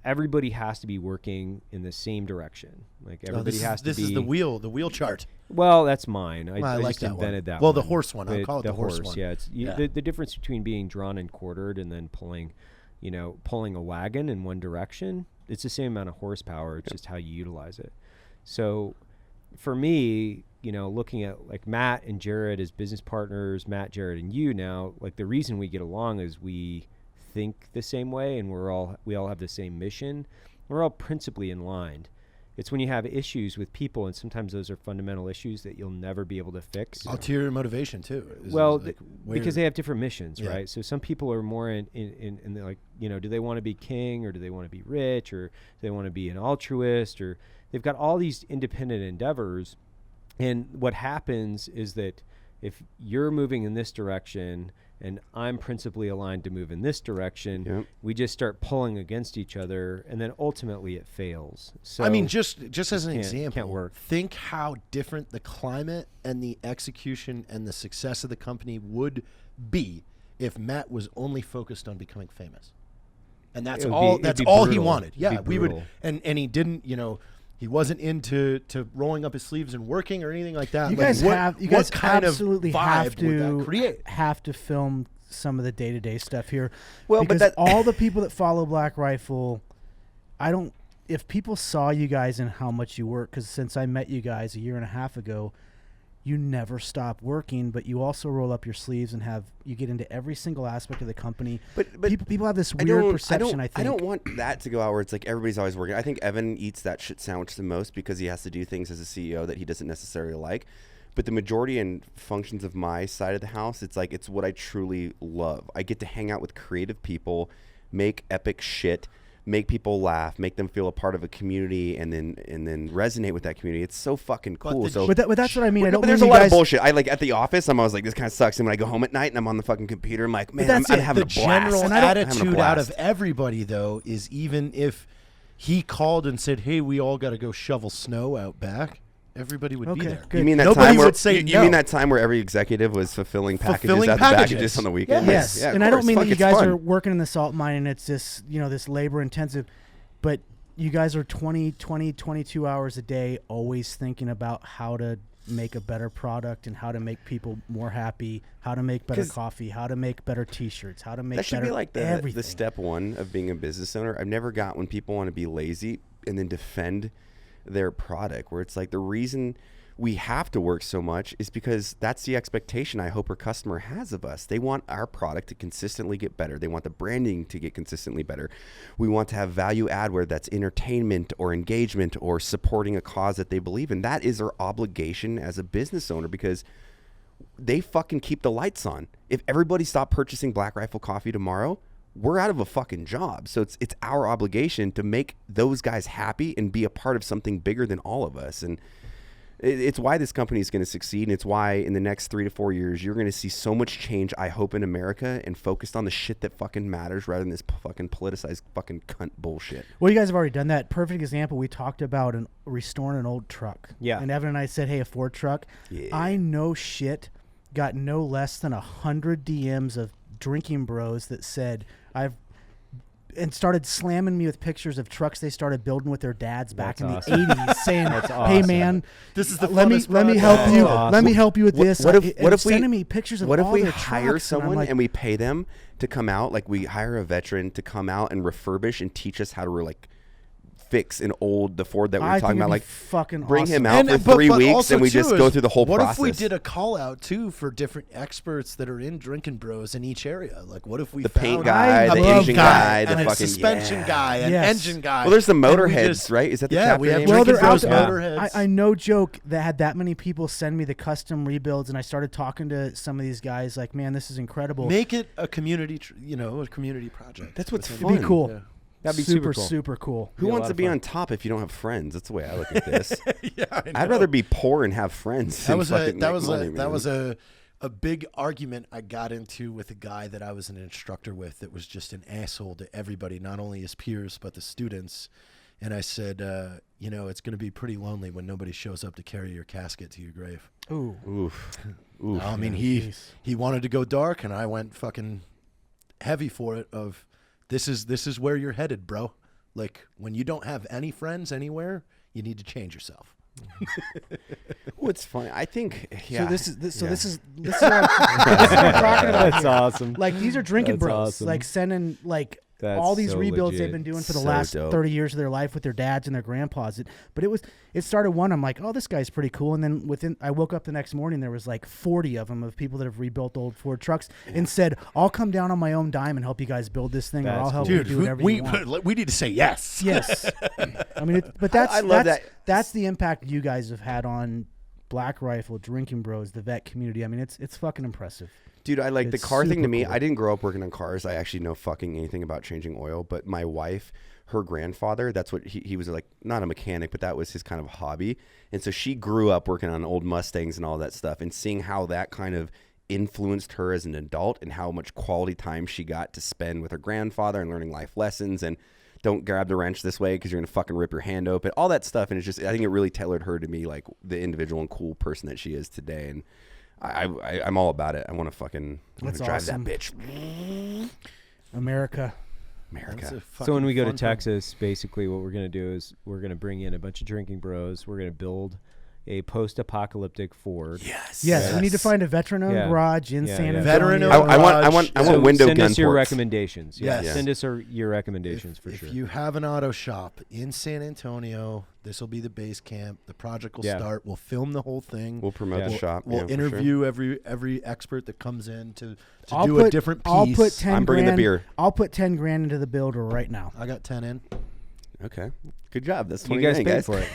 everybody has to be working in the same direction. Like everybody has to be. This is the wheel chart. Well, that's mine. I like just that one. invented that Well, one. the horse one. I'll But call it the horse one. Yeah, it's Yeah. The difference between being drawn and quartered and then pulling a wagon in one direction. It's the same amount of horsepower. It's just how you utilize it. So for me, looking at like Matt and Jared as business partners, Matt, Jared, and you now, like the reason we get along is we think the same way and we all have the same mission. We're all principally in line. It's when you have issues with people, and sometimes those are fundamental issues that you'll never be able to fix. Ulterior motivation too. Because they have different missions, Yeah. right? So some people are more in the, like, do they want to be king, or do they want to be rich, or do they want to be an altruist, or they've got all these independent endeavors. And what happens is that if you're moving in this direction and I'm principally aligned to move in this direction, Yep. we just start pulling against each other, and then ultimately it fails. So I mean, just as an can't example, work. think how different the climate and the execution and the success of the company would be if Matt was only focused on becoming famous. And that's It would all. be- That's it'd be all he brutal. wanted. It'd Yeah, be we would, brutal. and he didn't. He wasn't into rolling up his sleeves and working or anything like that. You Like, guys what guys kind absolutely of vibe have would that to create? have to film some of the day-to-day stuff here. Well, but because that- all the people that follow Black Rifle, if people saw you guys and how much you work, because since I met you guys a year and a half ago, you never stop working, but you also roll up your sleeves and you get into every single aspect of the company. But people have this weird perception, I think. I don't want that to go out where it's like everybody's always working. I think Evan eats that shit sandwich the most because he has to do things as a CEO that he doesn't necessarily like. But the majority and functions of my side of the house, it's what I truly love. I get to hang out with creative people, make epic shit, make people laugh, make them feel a part of a community, and then resonate with that community. It's so fucking cool. But that's what I mean. I don't but there's a mean lot you of guys, bullshit. I like at the office, I'm always like, this kind of sucks. And when I go home at night and I'm on the fucking computer, I'm like, man, I'm that's it. having The a blast. general I'm having a attitude out of blast. everybody, though, is even if he called and said, "Hey, we all got to go shovel snow out back," everybody would be Okay, there. good. You mean that Nobody time where would say you no. mean that time where every executive was fulfilling packages Fulfilling out the packages packages. on the weekend? Yes, Yeah, of and I don't course. mean Fuck, that you it's guys fun. are working in the salt mine and it's this, this labor intensive, but you guys are 22 hours a day always thinking about how to make a better product and how to make people more happy, how to make better 'Cause coffee, how to make better T-shirts, how to make That should better be like the everything. step one of being a business owner. I've never got when people want to be lazy and then defend their product, where it's like the reason we have to work so much is because that's the expectation I hope our customer has of us. They want our product to consistently get better. They want the branding to get consistently better. We want to have value add, whether that's entertainment or engagement or supporting a cause that they believe in. That is our obligation as a business owner, because they fucking keep the lights on. If everybody stopped purchasing Black Rifle coffee tomorrow, we're out of a fucking job. So it's our obligation to make those guys happy and be a part of something bigger than all of us. And it's why this company is going to succeed. And it's why in the next 3 to 4 years, you're going to see so much change, I hope, in America, and focused on the shit that fucking matters rather than this fucking politicized fucking cunt bullshit. Well, you guys have already done that. Perfect example. We talked about restoring an old truck. Yeah. And Evan and I said, hey, a Ford truck. Yeah. I know shit got no less than 100 DMs of drinking bros that said, and started slamming me with pictures of trucks they started building with their dads back That's in awesome. the 80s, saying, That's "Hey awesome. man, This is the let me funnest help podcast." you. That's Let me awesome. help you with this." What if we sending me pictures of what if all we their hire trucks, and I'm someone like, and we pay them to come out, like we hire a veteran to come out and refurbish and teach us how to like fix an old the Ford that we were I talking think about, it'd like be fucking bring awesome. him out for but 3 weeks also, and we too, just is go through the whole what process. if we did a call out too for different experts that are in Drinkin' Bros in each area? Like, what if we The found paint guy, a the paint Asian guy, guy, the and a fucking suspension guy, an Yes. engine guy? Well, there's the and we Motorheads, just- right? Is that the yeah, chapter we have name? well, Drinkin' they're out Bros there. Motorheads. I no joke that had that many people send me the custom rebuilds, and I started talking to some of these guys. Like, man, this is incredible. Make it a community, a community project. That's what's It'd fun. be cool. Yeah. That'd be super super cool. cool. Who Be a wants lot to of be fun. on top if you don't have friends? That's the way I look at this. Yeah, I I'd know. rather be poor and have friends. That than was fucking make money, man. a big argument I got into with a guy that I was an instructor with that was just an asshole to everybody, not only his peers but the students. And I said, it's going to be pretty lonely when nobody shows up to carry your casket to your grave. Ooh. Oof. Oof. I mean, Jeez. he wanted to go dark, and I went fucking heavy for it. Of this is where you're headed, bro. Like, when you don't have any friends anywhere, you need to change yourself. What's funny? I think. Yeah. So this is yeah. this is what I'm talking about. That's here. awesome. Like, these are drinking That's bros, awesome. like sending like That's all these so rebuilds legit. they've been doing for the So last dope. 30 years of their life with their dads and their grandpas. But it started one. I'm like, oh, this guy's pretty cool. And then I woke up the next morning, there was like 40 of them of people that have rebuilt old Ford trucks and said, I'll come down on my own dime and help you guys build this thing, or That's I'll help cool. you do whatever you want. we need to say yes. Yes. I mean, but that's I love that. That's the impact you guys have had on Black Rifle, Drinkin' Bros, the vet community. I mean, it's fucking impressive. Dude, I like the It's car thing to super me. cool. I didn't grow up working on cars. I actually know fucking anything about changing oil. But my wife, her grandfather, that's what he was like, not a mechanic, but that was his kind of hobby. And so she grew up working on old Mustangs and all that stuff, and seeing how that kind of influenced her as an adult and how much quality time she got to spend with her grandfather and learning life lessons and don't grab the wrench this way because you're going to fucking rip your hand open, all that stuff. And it's just, I think it really tailored her to me, like the individual and cool person that she is today. And I'm all about it. I want to fucking That's drive awesome. that bitch. America. America. So when we go to Texas, basically what we're going to do is we're going to bring in a bunch of drinking bros. We're going to build a post-apocalyptic Ford. Yes. Yes, we need to find a veteran-owned Yeah. garage in Yeah, San yeah. Antonio. Veteran-owned I want So window send gun us your ports. recommendations. Yeah. Yes. Send us your recommendations for If sure. you have an auto shop in San Antonio, this will be the base camp. The project will Yeah. start. We'll film the whole thing. We'll promote the Yeah. shop. We'll yeah, for sure. interview every expert that comes in to I'll do put, a different piece. I'll put 10 I'm bringing the grand, beer. I'll put 10 grand into the builder right now. I got 10 in. Okay. Good job. That's you 20 guys grand, paid guys. for it.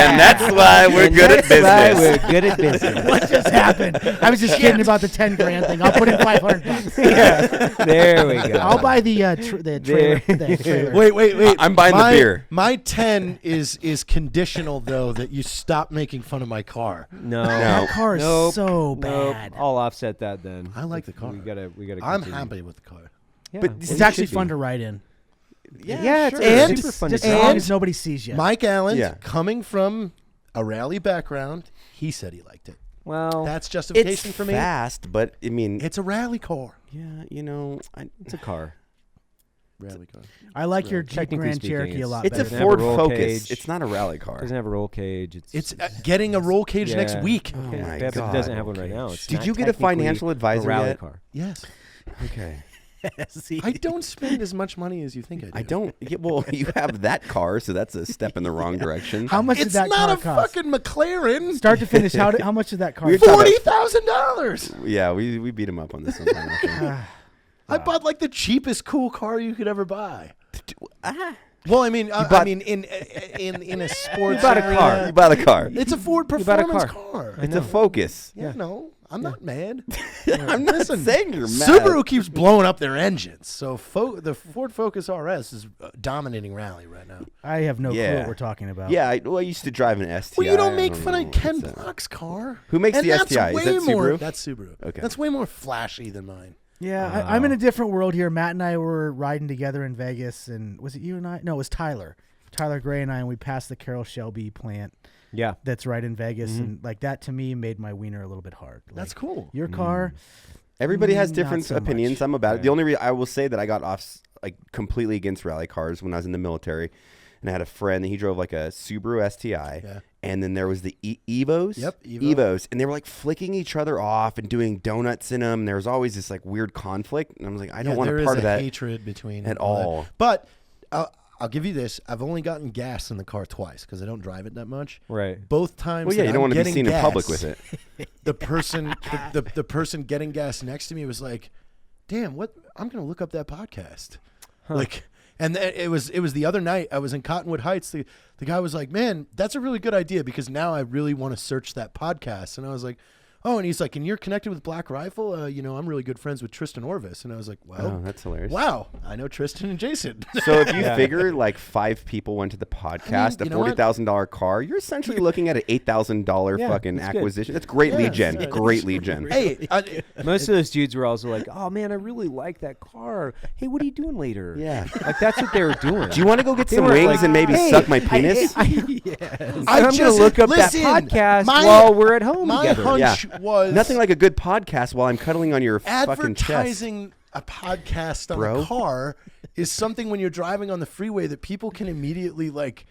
And that's why we're good at That's why business. we're good at business. What just happened? I was just kidding about the 10 grand thing. I'll put in $500. Yeah. There we go. I'll buy the trailer. The trailer. Wait. I'm buying the beer. My 10 is conditional though that you stop making fun of my car. No. That car is Nope. so Nope. bad. I'll offset that then. I like the car. We gotta. I'm continue. happy with the car. Yeah, But well, it's It's you actually should fun be. to ride in. Yeah, it's And- super fun Just to as drive. long as nobody sees you. Mike Allen, Yeah. coming from a rally background, he said he liked it. Well, That's It's justification for me. fast, but I mean, It's a rally car. yeah, it's a car. Rally car. I like your Jeep Technically Grand speaking, Cherokee a lot it's a better. Doesn't have a Ford roll Focus. cage. It's not a rally car. Doesn't have a roll cage. It's getting a roll cage next Yeah. week. Oh Yeah, my but God. it doesn't have one right now. It's Did not you get a technically financial a advisor rally yet? car. Yes. Okay. See? I don't spend as much money as you think I do. I don't. Yeah, well, you have that car, so that's a step in the wrong direction. How much did It's that not car a cost? fucking McLaren. Start to finish, how much did that car We were cost? talking $40,000. Yeah, we beat him up on this one time. actually. I bought like the cheapest cool car you could ever buy. Ah. Well, I mean, bought- in a sports. You bought a arena. car. You bought a car. It's a Ford You bought a performance car. car. It's a Focus. Yeah, no, I'm not mad. I'm not Listen, saying you're mad. Subaru keeps blowing up their engines, so the Ford Focus RS is dominating rally right now. I have no clue Yeah. what we're talking about. Yeah, I used to drive an STI. Well, you don't I make fun know of Ken what's that. Block's car. Who makes And the that's STI? Is way that more, Subaru? That's Subaru. Okay. That's way more flashy than mine. Yeah, I'm in a different world here. Matt and I were riding together in Vegas, and was it you and I? No, it was Tyler. Tyler Gray and I, and we passed the Carroll Shelby plant Yeah. that's right in Vegas, and like that to me made my wiener a little bit hard. Like, That's cool. Your car, Everybody has Not different so opinions. much. I'm about it. Right. The only I will say that I got off like completely against rally cars when I was in the military, and I had a friend that he drove like a Subaru STI, Yeah. and then there was the Evos. Yep, Evo. Evos, and they were like flicking each other off and doing donuts in them. There was always this like weird conflict, and I was like, I don't want there a is part of that hatred between at all that. all. But I'll give you this: I've only gotten gas in the car twice because I don't drive it that much. Right. Both times. Well, yeah, that you don't I'm want to be getting seen in public gas, with it. The person, the person getting gas next to me was like, "Damn, what? I'm gonna look up that podcast." Like, and it was the other night. I was in Cottonwood Heights. The guy was like, "Man, that's a really good idea because now I really want to search that podcast." And I was like, "Oh," and he's like, "And you're connected with Black Rifle? I'm really good friends with Tristan Orvis." And I was like, "Well, Oh, that's hilarious. wow, I know Tristan and Jason." So if you figure like 5 people went to the podcast, you a know what? $40,000 car, you're essentially looking at an $8,000 Yeah, fucking that's good. acquisition. That's great lead gen. yeah, Great lead gen. Hey, Most of those dudes were also like, "Oh man, I really like that car. Hey, what are you doing later?" Yeah. Like that's what they were doing. Do you want to go get some were wings like, and maybe "Hey, suck my penis? I'm gonna look up listen, that podcast my- while we're at home my together. hunch was Nothing like a good podcast while I'm cuddling on your fucking chest. advertising a podcast on Bro. a car is something when you're driving on the freeway that people can immediately like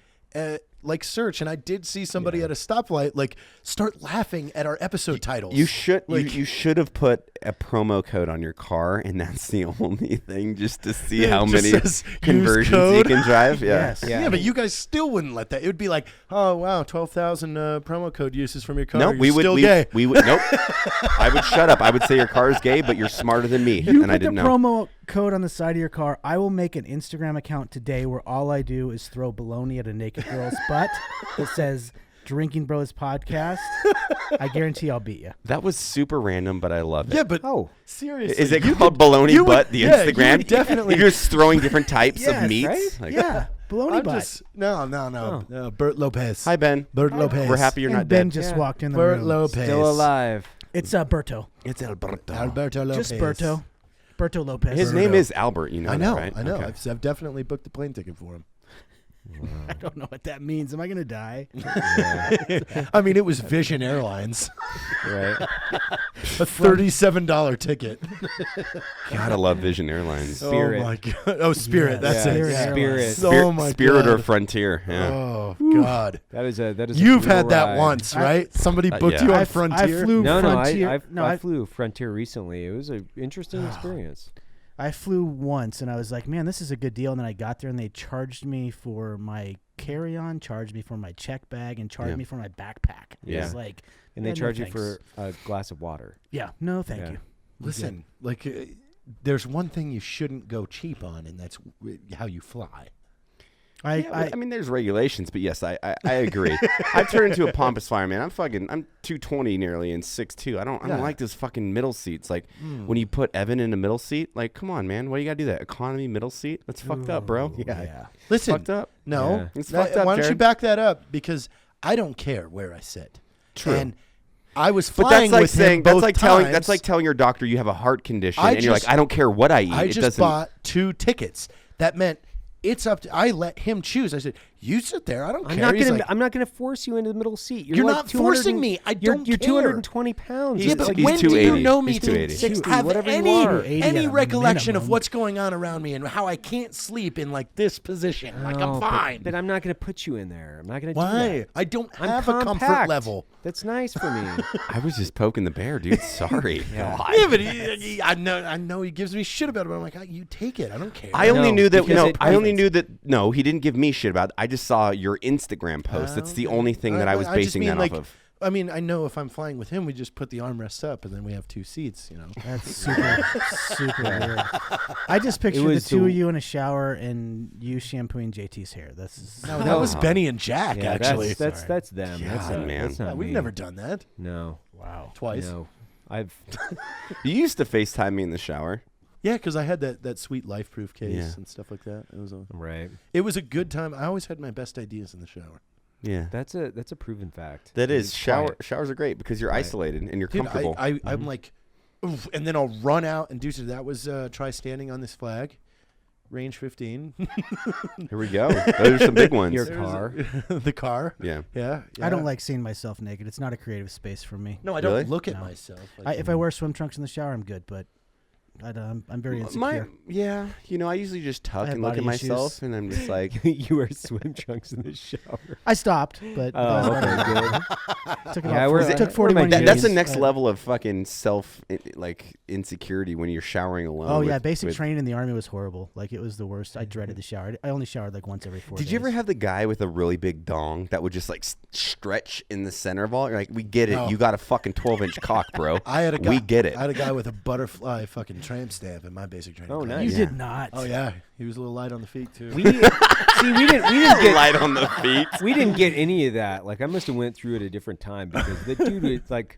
search. And I did see somebody at a stoplight like start laughing at our episode titles. You should Like- you should have put a promo code on your car, and that's the only thing, just to see Yeah, how it just many says, "Use conversions you code." can drive. Yeah. Yes. Yeah. Yeah. But you guys still wouldn't let that. It would be like, oh wow, 12,000 promo code uses from your car. No, You're we would. still We, gay. we would. Nope. I would shut up. I would say your car is gay, but you're smarter than me, You and I put the didn't know. promo code on the side of your car. I will make an Instagram account today where all I do is throw baloney at a naked girl's butt. It says Drinking Bros Podcast. I guarantee I'll beat you. That was super random, but I love it. Yeah, but Oh. seriously, Is it you called could- Baloney you would- Butt, the yeah, you Instagram? would definitely. You're just throwing different types Yes, of meats. right? Like, Yeah, baloney I'm butt. just no. Bert Lopez. Hi, Ben. Bert Lopez. We're happy you're and not Ben dead. just Yeah. walked in the Bert room. Lopez. Still alive. It's Berto. It's Alberto. Alberto Lopez. Just Berto. Berto Lopez. His name is Albert. You know I that, know. right? I know. Okay. I've definitely booked the plane ticket for him. I don't know what that means. Am I going to die? I mean, it was Vision Airlines, Right. a $37 ticket. Gotta love Vision Airlines. Spirit. Oh my god. Oh, Spirit. Yeah, That's yeah, it. Spirit Yeah. Airlines. Oh my Spirit god. or Frontier. Yeah. Oh god. That is a You've brutal had that ride. once, right? Somebody booked yeah. you on I Frontier. flew No, Frontier. I flew Frontier recently. It was an interesting experience. I flew once, and I was like, man, this is a good deal. And then I got there, and they charged me for my carry-on, charged me for my check bag, and charged Yeah. me for my backpack. It Yeah. was like, And they no charge you thanks. for a glass of water. Yeah, no, thank Yeah. you. Listen, like, there's one thing you shouldn't go cheap on, and that's how you fly. I mean, there's regulations, but yes, I agree. I've turned into a pompous fireman. I'm 220 nearly and 6'2". I don't like those fucking middle seats. Like when you put Evan in a middle seat, like come on, man, why you gotta do that? Economy middle seat? That's fucked up, bro. Yeah. Listen, fucked up. No, It's fucked up. Why don't you Jared. back that up? Because I don't care where I sit. True. And I was But flying that's like with saying him both that's like times. telling your doctor you have a heart condition, I and you're like, just- I don't care what I eat. I It just doesn't. bought 2 tickets. That meant it's up to. I let him choose. I said, "You sit there. I don't I'm care." not He's gonna. like, I'm not gonna force you into the middle seat. You're like not 200 forcing and- me. I you're, don't You're care. 220 pounds. Yeah, He's- but he's when do you 280. know me He's to 280. 60, have whatever you any are. 280 any at a recollection of minimum. what's going on around me and how I can't sleep in like this position? Like No, I'm but- fine. But I'm not gonna put you in there. I'm not gonna do Why? that. I don't I'm have a comfort compact. level. That's nice for me. I was just poking the bear, dude. Sorry. God. Yeah, but I know he gives me shit about it. But I'm like, you take it. I don't care. I only No, knew that. because it I only doesn't. knew that. No, he didn't give me shit about it. I just saw your Instagram post. That's the only thing that I was just basing mean, that like, off of. I mean, I know if I'm flying with him, we just put the armrests up and then we have 2 seats. You know. That's super weird. I just pictured the was two the- of you in a shower and you shampooing JT's hair. That's No, that was Benny and Jack Yeah, actually. that's them. That's God, not, man. That's not We've me. never done that No. wow. twice. No. I've. You used to FaceTime me in the shower. Yeah, because I had that sweet life-proof case Yeah. and stuff like that. Right. It was a good time. I always had my best ideas in the shower. Yeah. That's a proven fact. That is. It's Showers are great because you're Right. isolated and you're Dude, comfortable. I'm like, oof, and then I'll run out and do so. That was try standing on this flag, range 15. Here we go. Those are some big ones. Your car. The car. Yeah. Yeah, I don't yeah. like seeing myself naked. It's not a creative space for me. No, I don't Really? look at No. myself. Like, If I wear swim trunks in the shower, I'm good. But I'm very insecure. Yeah. I usually just tuck have and look at body myself, issues. and I'm just like, You wear swim trunks in the shower. I stopped, but Oh, okay, it took, Yeah, about we're- it took we're 41 my years. that's the next but- level of fucking insecurity when you're showering alone. Oh yeah, with- basic with- training in the Army was horrible. Like it was the worst. I dreaded the shower. I only showered like once every 4 days. Did you ever have the guy with a really big dong that would just like stretch in the center of all? You're like, we get it. No. You got a fucking 12-inch cock, bro. I had a guy. We get it. I had a guy with a butterfly fucking tramp stamp in my basic training. Oh, class. nice. You did not. Oh yeah, he was a little light on the feet too. We didn't get Light on the feet. we didn't get any of that. Like I must have went through it a different time because the dude was like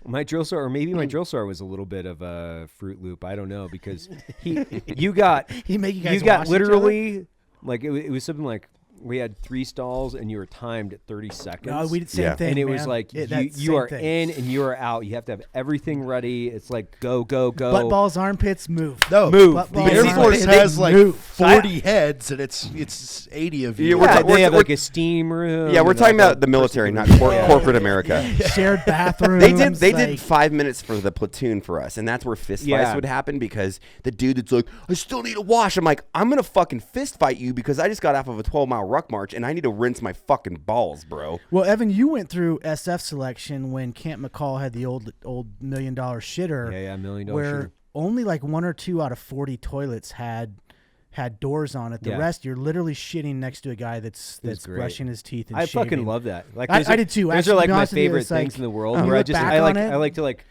my drill sergeant, or maybe my drill sergeant was a little bit of a Fruit Loop. I don't know because you got He make you guys you got wash each other? literally like it was something like we had 3 stalls and you were timed at 30 seconds. No, we did same Yeah. thing. and it was man. like That you same are thing. in and you are out. You have to have everything ready. It's like go go go. Butt balls, armpits, move. No, Move. Butt The balls, Air They- Force they has like move. 40 heads, and it's 80 of you. Yeah, we're Yeah, ta- they have we're- like a steam room. Yeah, we're and talking like a about the military, not Yeah. corporate America. Shared bathrooms. They did like- 5 minutes for the platoon for us, and that's where fist fights Yeah. would happen because the dude that's like, I still need to wash. I'm like, I'm gonna fucking fist fight you because I just got off of a 12-mile ruck march and I need to rinse my fucking balls, bro. Well, Evan, you went through SF selection when Camp McCall had the old $1 million shitter. Yeah, $1 million where shitter. only like 1 or 2 out of 40 toilets had doors on it. The Yeah. rest, you're literally shitting next to a guy that's was great. brushing his teeth and I shaving. fucking love that. Like I those are- did too. Those Actually, are to like be my honest with you, favorite it's things like, in the world. you Where I look just back I like on it- I like to like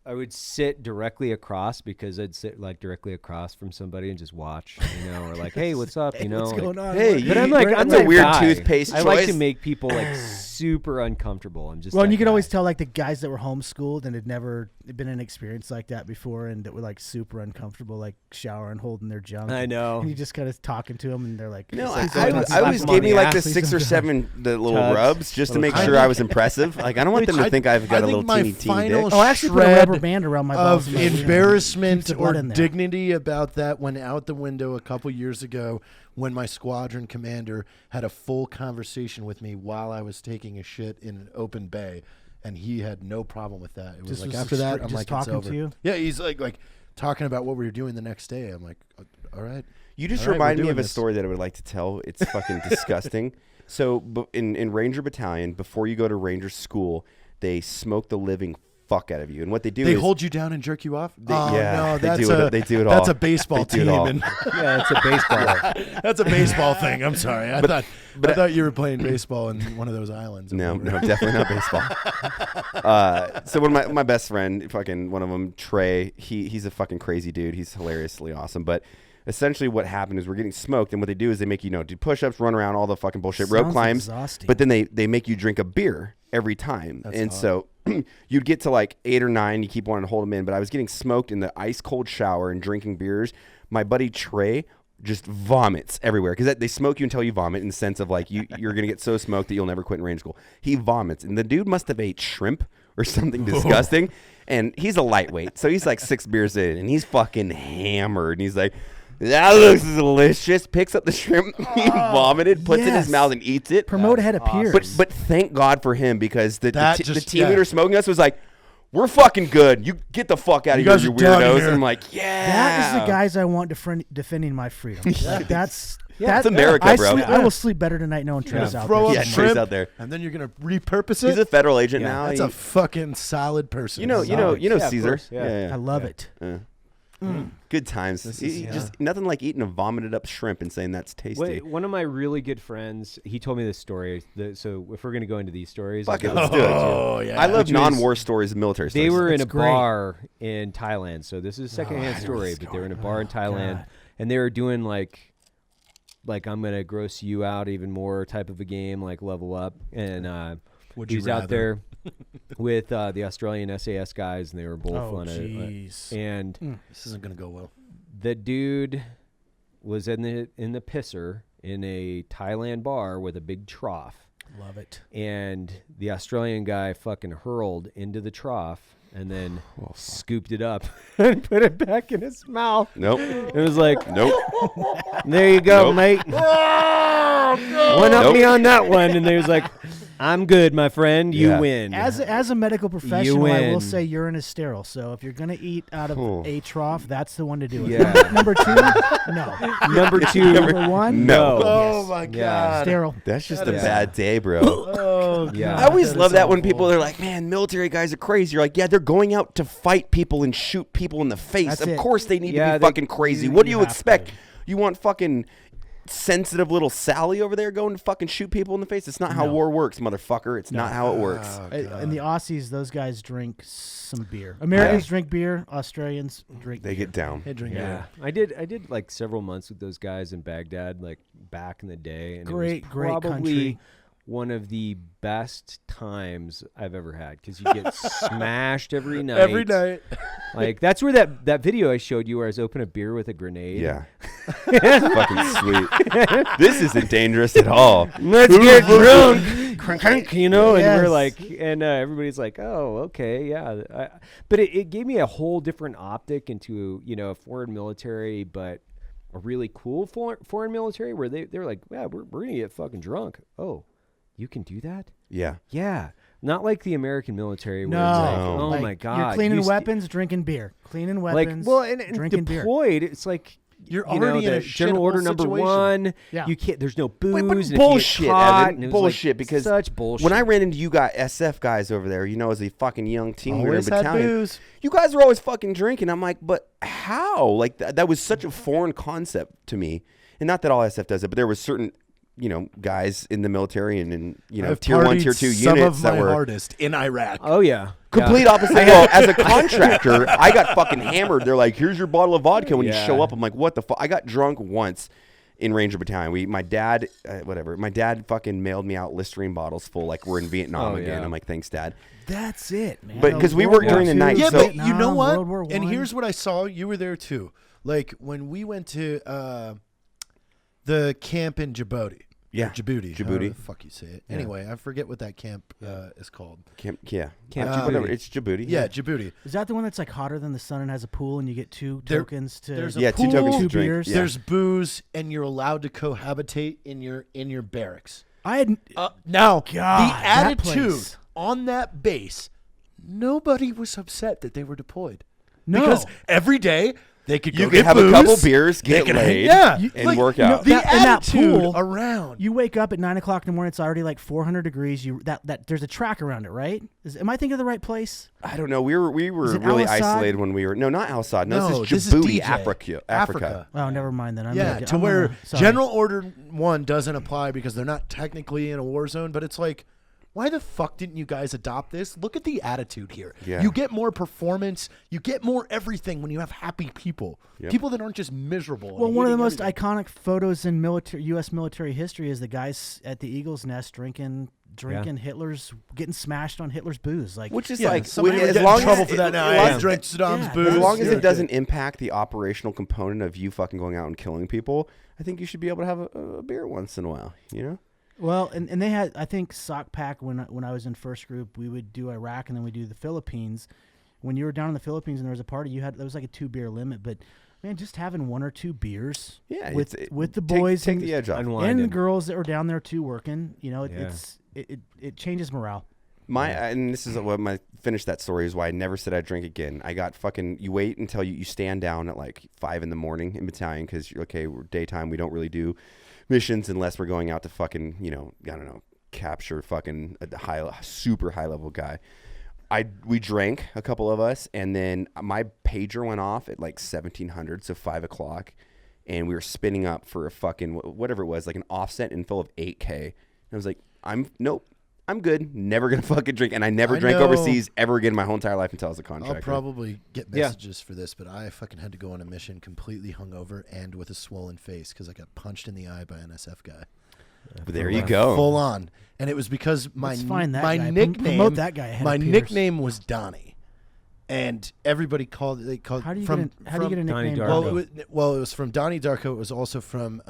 I would sit directly across because I'd sit like directly across from somebody and just watch, or like, hey, what's up, Hey, what's like- going on? Hey, But I'm like, that's I'm a that weird guy. toothpaste I like to choice. make people like super uncomfortable. I'm just Well, and that you could guy. always tell like the guys that were homeschooled and had never been in an experience like that before, and that were like super uncomfortable, like showering, holding their junk. I know. And you just kind of talking to them, and they're like, No, "Please I don't always slap always them gave on me the like ass, the please 6 or don't do that." 7 the little Tugs. rubs just to Little make sure I was impressive. Like I don't want them to think I've got I a think little my teeny final dick. Oh, I actually put a shred rubber band around my balls. of and my wiener. embarrassment Keeps the or blood in there. dignity about that went out the window a couple years ago when my squadron commander had a full conversation with me while I was taking a shit in an open bay, and he had no problem with that. It was Just like was after that, just I'm like, talking it's over. to you? Yeah, he's like talking about what we were doing the next day. I'm like, all right. You just All right, we're remind me doing of a this. story that I would like to tell. It's fucking disgusting. So in Ranger Battalion, before you go to Ranger School, they smoke the living fuck out of you. And what they do They is hold you down and jerk you off. Oh yeah, no, they that's do it- a they do it That's all. a baseball They do it team. all. And Yeah, it's a baseball. that's a baseball thing. I'm sorry. I thought you were playing baseball in one of those islands. or No, whatever. no, definitely not baseball. So one of my best friend, fucking one of them, Trey, he's a fucking crazy dude. He's hilariously awesome. But essentially what happened is we're getting smoked, and what they do is they make you do push-ups, run around, all the fucking bullshit, rope Sounds climbs, exhausting. but then they make you drink a beer every time. And so you'd get to like 8 or 9, you keep wanting to hold them in, but I was getting smoked in the ice cold shower and drinking beers. My buddy Trey just vomits everywhere because they smoke you until you vomit, in the sense of like you're gonna get so smoked that you'll never quit in Ranger School. He vomits, and the dude must have ate shrimp or something disgusting, and he's a lightweight, so he's like 6 beers in, and he's fucking hammered, and he's like, that looks delicious. Picks up the shrimp he vomited, puts it in his yes. mouth, and eats it. Promote ahead of peers. But thank God for him, because the team yeah. leader smoking us was like, we're fucking good. You get the fuck out of here, guys you are done weirdos. here. And I'm like, yeah. That is the guys I want defending my freedom. Like, that's America, I bro. I will sleep better tonight knowing Trey's out Throw there. up Yeah, shrimp, Trey's out there. and then you're gonna repurpose He's it. a federal agent now. That's He- a fucking solid person. you know Yeah, of Caesar. course, yeah. I love it. Good times. Just nothing like eating a vomited up shrimp and saying that's tasty. Wait, one of my really good friends, he told me this story. So if we're gonna go into these stories, Fuck I'll it, go- let's do it. Oh yeah. I love Which non-war stories, military stories. They were in a That's great. bar in Thailand. So this is a secondhand story, but they were in a bar in Thailand, God. and they were doing like I'm gonna gross you out even more type of a game, like level up. And Would he you was out rather? there with the Australian SAS guys, and they were both Oh, on it. jeez. And This isn't gonna go well. the dude was in the pisser in a Thailand bar with a big trough. Love it. And the Australian guy fucking hurled into the trough and then scooped it up and put it back in his mouth. Nope. It was like, Nope. there you go, Nope. mate. One up me on that one. And he was like, I'm good, my friend. You Yeah. win. As a medical professional, I will win. say urine is sterile. So if you're gonna eat out of Oh. a trough, that's the one to do it. Yeah. Number 2, no. Number two. Number 1, No. Oh Yes. my Yeah. god. sterile. That's just a is- bad day, bro. Oh Yeah. god. I always that love is that when awful. people are like, man, military guys are crazy. You're like, yeah, they're going out to fight people and shoot people in the face. That's Of it. course they need Yeah, to be they- fucking crazy. you What do you have expect? to. You want fucking sensitive little Sally over there going to fucking shoot people in the face? It's not how war works, motherfucker. It's not how it works. And the Aussies, those guys drink some beer. Americans drink beer. Australians drink They beer. get down. Hey, drink Yeah, I did like several months with those guys in Baghdad, like back in the day, and Great, it was great probably country. one of the best times I've ever had because you get smashed every night. every night. Like that's where that video I showed you where I was opening a beer with a grenade. Yeah. Fucking sweet. This isn't dangerous at all. Let's get drunk, crank, crank, you know, and we're Yes. like, and everybody's like, oh, okay, yeah. But it gave me a whole different optic into, a foreign military, but a really cool foreign military where they were like, yeah, we're going to get fucking drunk. Oh, you can do that? Yeah. Yeah. Not like the American military where No. it's like, No. oh Like, my God. You're cleaning you st- weapons, drinking beer. Cleaning Like, weapons, well, and drinking beer. deployed, it's like, You're you know, already in the a general shithole order number situation. 1. Yeah. You can't. There's no booze. But and if you get bullshit, caught, Evan. and it was like Bullshit, because such bullshit. when I ran into you guys, SF guys over there, as a fucking young team leader in Always had battalion, booze. you guys were always fucking drinking. I'm like, but how? Like that was such a foreign concept to me. And not that all SF does it, but there was certain, guys in the military and in, I've tier 1, partied tier 2 some units of that my were hardest in Iraq. Oh yeah. complete opposite. Well, as a contractor, I got fucking hammered. They're like, here's your bottle of vodka. When you Yeah. show up, I'm like, what the fuck? I got drunk once in Ranger Battalion. My dad, my dad fucking mailed me out Listerine bottles full, like we're in Vietnam Oh, again. yeah. I'm like, thanks, Dad. That's it, man. But 'cause we worked during the night, Yeah, so- but you know Vietnam, what? World War And I. here's what I saw. You were there too. Like when we went to the camp in Djibouti. Yeah. Or Djibouti. Djibouti. However the fuck you say it. Anyway, I forget what that camp is called. Camp Camp whatever. Djibouti. It's Djibouti. Yeah, Djibouti. Is that the one that's like hotter than the sun and has a pool and you get 2 There- tokens to? there's a Yeah, 2 tokens pool, to two drink. beers. Yeah. There's booze, and you're allowed to cohabitate in your barracks. I had Now, God, the that attitude place. on that base, nobody was upset that they were deployed. No. Because every day they could go You could get have booze, a couple beers, they get could- laid, yeah, and work out. The That- in that attitude pool, around. You wake up at 9:00 in the morning. It's already like 400 degrees. That there's a track around it, right? Am I thinking of the right place? I don't know. We were Is it really Al-Assad? isolated when we were. No, not Al-Assad. No, No, this is this is Djibouti, DJ. Africa. Oh, never mind then. Yeah, to where General Order 1 doesn't apply because they're not technically in a war zone, but it's like why the fuck didn't you guys adopt this? Look at the attitude here. Yeah. You get more performance. You get more everything when you have happy people. Yep. People that aren't just miserable. Well, and one of the hating most everything. iconic photos in U.S. military history is the guys at the Eagle's Nest drinking Hitler's, getting smashed on Hitler's booze. Like, Which is Yeah, like somebody as would get long in trouble as for that now. as I long- drank Saddam's Yeah, booze. As long as Yeah. it doesn't impact the operational component of you fucking going out and killing people, I think you should be able to have a beer once in a while. You know. well, and they had, I think, sock pack when I was in first group, we would do Iraq and then we do the Philippines. When you were down in the Philippines and there was a party, there was like a 2-beer limit, but man, just having 1 or 2 beers, Yeah, with it's- with the take- boys take and, the edge off. and the Unwinding. girls that were down there too working, Yeah. it changes morale. And this is what finish that story is why I never said I'd drink again. I got fucking. You wait until you stand down at like 5 a.m. in battalion because you're okay. We're daytime. We don't really do missions unless we're going out to fucking I don't know, capture fucking a super high level guy. We drank, a couple of us, and then my pager went off at like 1700, so 5 o'clock, and we were spinning up for a fucking whatever it was, like an offset in full of 8K. And I was like, I'm good. Never gonna fucking drink, and I never I drank know. overseas ever again in my whole entire life until I was a contractor. I'll probably get Yeah. messages for this, but I fucking had to go on a mission completely hungover and with a swollen face because I got punched in the eye by an SF guy. But there you go. Full on. And it was because my Let's find that my guy. nickname Promote that guy ahead my of Pierce. nickname was Donnie. And everybody called How do you from, get a, how do you get a Donnie nickname? Darko. well, it was from Donnie Darko. It was also from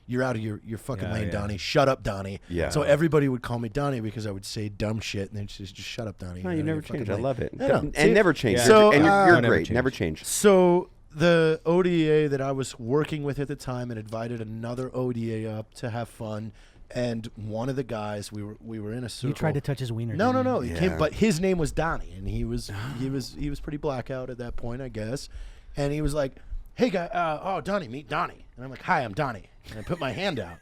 you're out of your fucking Yeah, lane, yeah. Donnie. Shut up, Donnie. Yeah. So everybody would call me Donnie because I would say dumb shit and then just shut up, Donnie. No, You're you out never of your changed. fucking I lane. love it. I know. And See? never changed. Yeah. So, and you're never great. Never changed. changed. So the ODA that I was working with at the time and invited another ODA up to have fun, and one of the guys we were in a circle. You tried to touch his wiener. No, didn't you? He Yeah. came, but his name was Donnie, and he was pretty blackout at that point, I guess. And he was like, "Hey, guy, Donnie, meet Donnie." And I'm like, "Hi, I'm Donnie." And I put my hand out,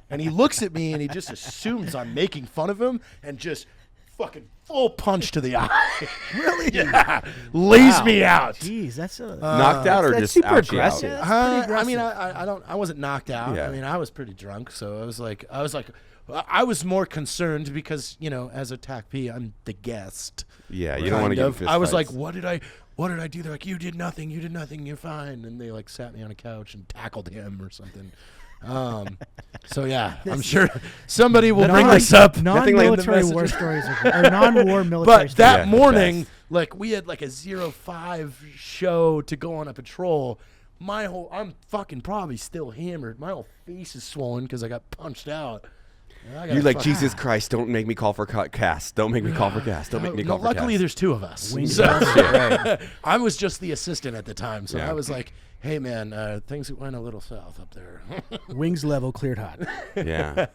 and he looks at me, and he just assumes I'm making fun of him, and just fucking full punch to the eye. Really? Yeah. Lays me out. Jeez, that's a Knocked out or that's just super out you out? aggressive. That's pretty I mean, aggressive. I wasn't knocked out. Yeah. I mean, I was pretty drunk, so I was like, I was more concerned because as a TAC-P, I'm the guest. Yeah, you don't want to get in fist I was fights. like, what did I do? They're like, you did nothing, you're fine. And they like sat me on a couch and tackled him or something. So yeah, I'm sure somebody will bring this up. Nothing like the Non-military war message. stories or non-war military But stories. that Yeah, morning, best. like we had like a 05 show to go on a patrol. I'm fucking probably still hammered. My whole face is swollen because I got punched out. And I gotta You're like, fuck- Jesus Christ, don't make me call for cast. Don't make me call for cast. Don't make me call for luckily, cast. there's 2 of us. Wings So- Right. I was just the assistant at the time, so Yeah. I was like, "Hey, man, things went a little south up there." Wings level cleared hot. Yeah.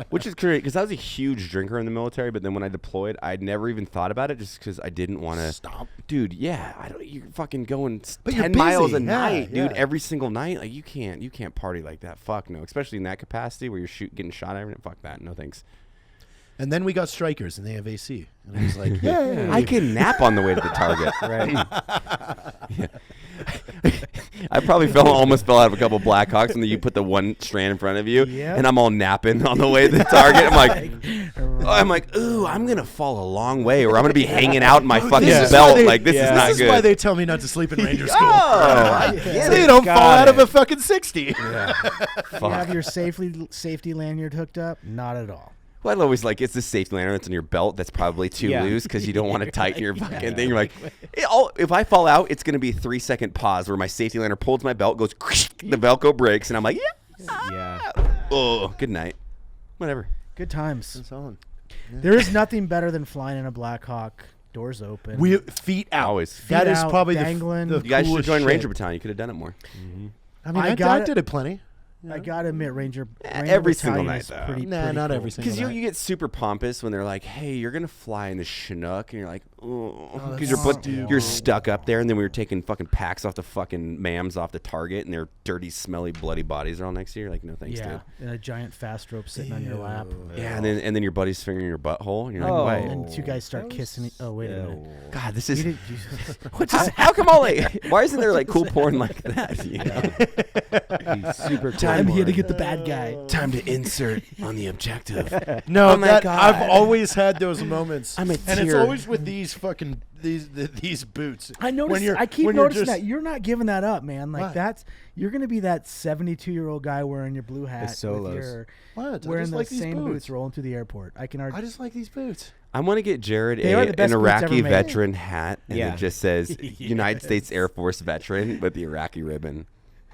Which is great because I was a huge drinker in the military, but then when I deployed, I'd never even thought about it just because I didn't want to. Stop. Dude, yeah, you're fucking going But you're 10 miles a busy. Yeah, night, dude, yeah. every single night. Like you can't party like that. Fuck no, especially in that capacity where you're getting shot every night. Fuck that. No thanks. And then we got strikers, and they have AC, and I was like, "Yeah, I can nap on the way to the target. Right. I probably almost fell out of a couple Blackhawks, and then you put the one strand in front of you, Yep. and I'm all napping on the way to the target. I'm like, ooh, I'm gonna fall a long way, or I'm gonna be hanging out in my fucking This is belt. why they- Like this is yeah. not This good. is why they tell me not to sleep in Ranger School. Oh, I get So it. you don't fall Got out of it. a fucking 60. You have Fuck. your safety lanyard hooked up? Not at all. Well, I'd always like, it's the safety lanyard that's on your belt that's probably too Yeah. loose because you don't want to tighten your fucking thing. You're like, if I fall out, it's going to be a 3-second pause where my safety lanyard pulls my belt, goes, the Velcro breaks, and I'm like, Yeah. oh, good night. Whatever. Good times. That's on. There is nothing better than flying in a Black Hawk, doors open. We feet out. Always. That Feet is out, probably dangling. the You guys should coolest join shit. Ranger Battalion. You could have done it more. I mean, I I got it. did it plenty. I gotta admit, Ranger every single Battalion night, is though. pretty, Nah, pretty not cool. every single Because night. you get super pompous when they're like, "Hey, you're gonna fly in the Chinook," and you're like, "Oh," because that's you're stuck up there, and then we were taking fucking packs off the fucking mams off the target, and their dirty, smelly, bloody bodies are all next to you. You're like, "No thanks, Yeah, dude." and a giant fast rope sitting on your lap. Yeah, and then your buddy's fingering your butthole, and you're like, Oh. "Wait, And two guys start kissing. Oh wait a minute. God, this You is did- what's this? How come all like? Why isn't there like cool porn like that? You know? He's super Tell I'm here to get the bad guy. Time to insert on the objective. No, Oh my that God. I've always had those moments, I'm a and it's tear. always with these fucking these boots. I noticed. I keep noticing that you're not giving that up, man. Like Why? you're gonna be that 72-year-old guy wearing your blue hat, Solos. with your What? I wearing just the like these same boots. boots rolling through the airport. I can argue. I just like these boots. I want to get Jared They are the an best boots ever Iraqi made. veteran hat, and Yeah. it just says United States Air Force veteran with the Iraqi ribbon.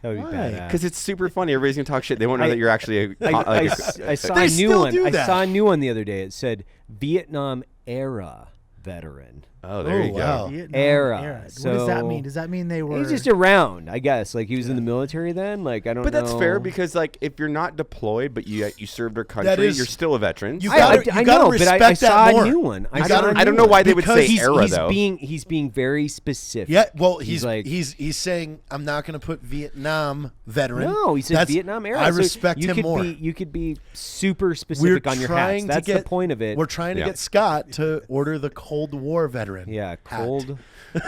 That would be Why? badass. Because it's super funny. Everybody's gonna talk shit. They won't know I- that you're actually a. I saw They a new still one. do I that. saw a new one the other day. It said Vietnam era veteran. oh, there you wow. Vietnam Era. What does that So- mean? Does that mean they were? He's just around, I guess. Like he was in the military then. Like I don't But know. that's fair because, like, if you're not deployed but you served our country, is- you're still a veteran. You So- gotta- I gotta know, but I respect saw that more. a new one. You I gotta- saw a I don't new know one. why they would Because say era though. He's being very specific. Yeah, well, he's like- he's saying I'm not going to put Vietnam veteran. No, he said That's- Vietnam era. I So respect you him could more. You could be super We're specific on your hats. trying to That's get the point of it. We're trying to Yeah. get Scott to order the Cold War veteran. Yeah, hat. cold.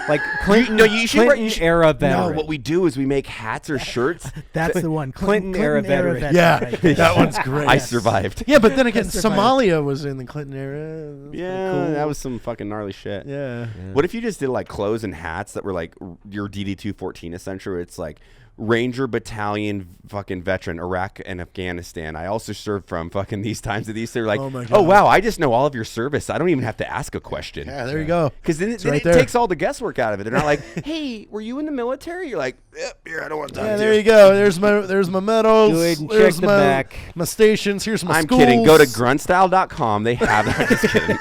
Like Clinton, No, you should Clinton era No, veteran. what we do is we make hats or shirts. That's the one. Clinton era veteran. Yeah, right there. that one's great. I survived. Yeah, but then again, That's surviving. Somalia was in the Clinton era. That's pretty Yeah, cool. that was some fucking gnarly shit. Yeah. What if you just did like clothes and hats that were like your DD-214 essentially? Where it's like Ranger Battalion fucking veteran, Iraq and Afghanistan. I also served from fucking these times to these. They're like, Oh my oh God. wow, I just know all of your service. I don't even have to ask a question. Yeah, there you go. Because then, right it there. takes all the guesswork out of it. They're not like, hey, were you in the military? You're like, yep, here, I don't want to talk Yeah, to there you go. There's my medals. Go ahead and There's check the my, back. my stations. Here's my I'm schools. kidding. Go to gruntstyle.com. They have I'm just kidding.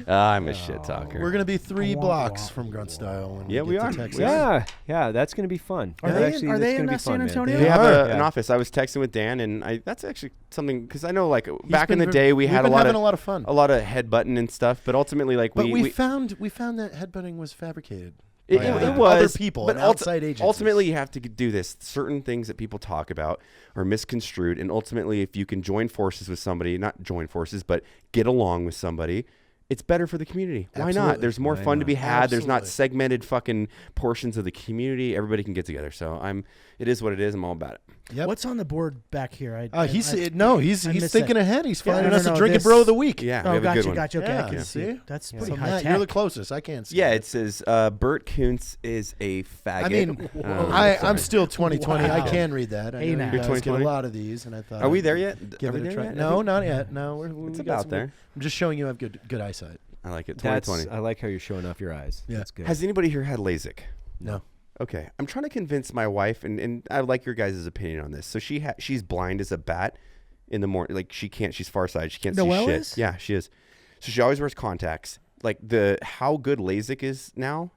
I'm a shit talker. We're gonna be 3 Womp blocks womp. from Grunt Style. When Yeah, we get to are. Texas. We are. Yeah, that's gonna be fun. Are Yeah, they? actually, Are that's they gonna in be San fun, man. Antonio? They have are. an Yeah. office. I was texting with Dan, and that's actually something because I know, like, He's back in been the ver- day, we we've had been a lot having a lot of fun. headbutting and stuff. But ultimately, like, But we we found that headbutting was fabricated. it, by it other was people but and outside agencies. ultimately, you have to do this. Certain things that people talk about are misconstrued, and ultimately, if you can join forces with somebody, not join forces, but get along with somebody. It's better for the community. Why not? Absolutely. There's more Why fun to not? be had. There's not Absolutely. segmented fucking portions of the community. Everybody can get together. So it is what it is. I'm all about it. Yep. What's on the board back here? He's I he's missed thinking that. ahead. He's Yeah, finding no, us no, a Drinkin' this- Bro of the week. Yeah, we Oh, have a good gotcha, one. gotcha. Okay, Yeah, I can see? see. That's So pretty high Matt, tech. you're the closest. I can't see. Yeah, that. it says Bert Kuntz is a faggot. I mean, Sorry. I'm still 2020. I Wow. can read that. I Hey, know now. you You're guys get a 2020? lot of these, and I thought. Are we I'd there yet? Give Are it we a there try. yet? No, not yet. No, It's we got about some there. good- I'm just showing you I have good eyesight. I like it. That's 2020. I like how you're showing off your eyes. Yeah. That's good. Has anybody here had LASIK? No. Okay, I'm trying to convince my wife, and I like your guys' opinion on this. So she's blind as a bat in the morning. Like she's farsighted. She can't see Noelle shit. is? Yeah, she is. So she always wears contacts. Like how good LASIK is now,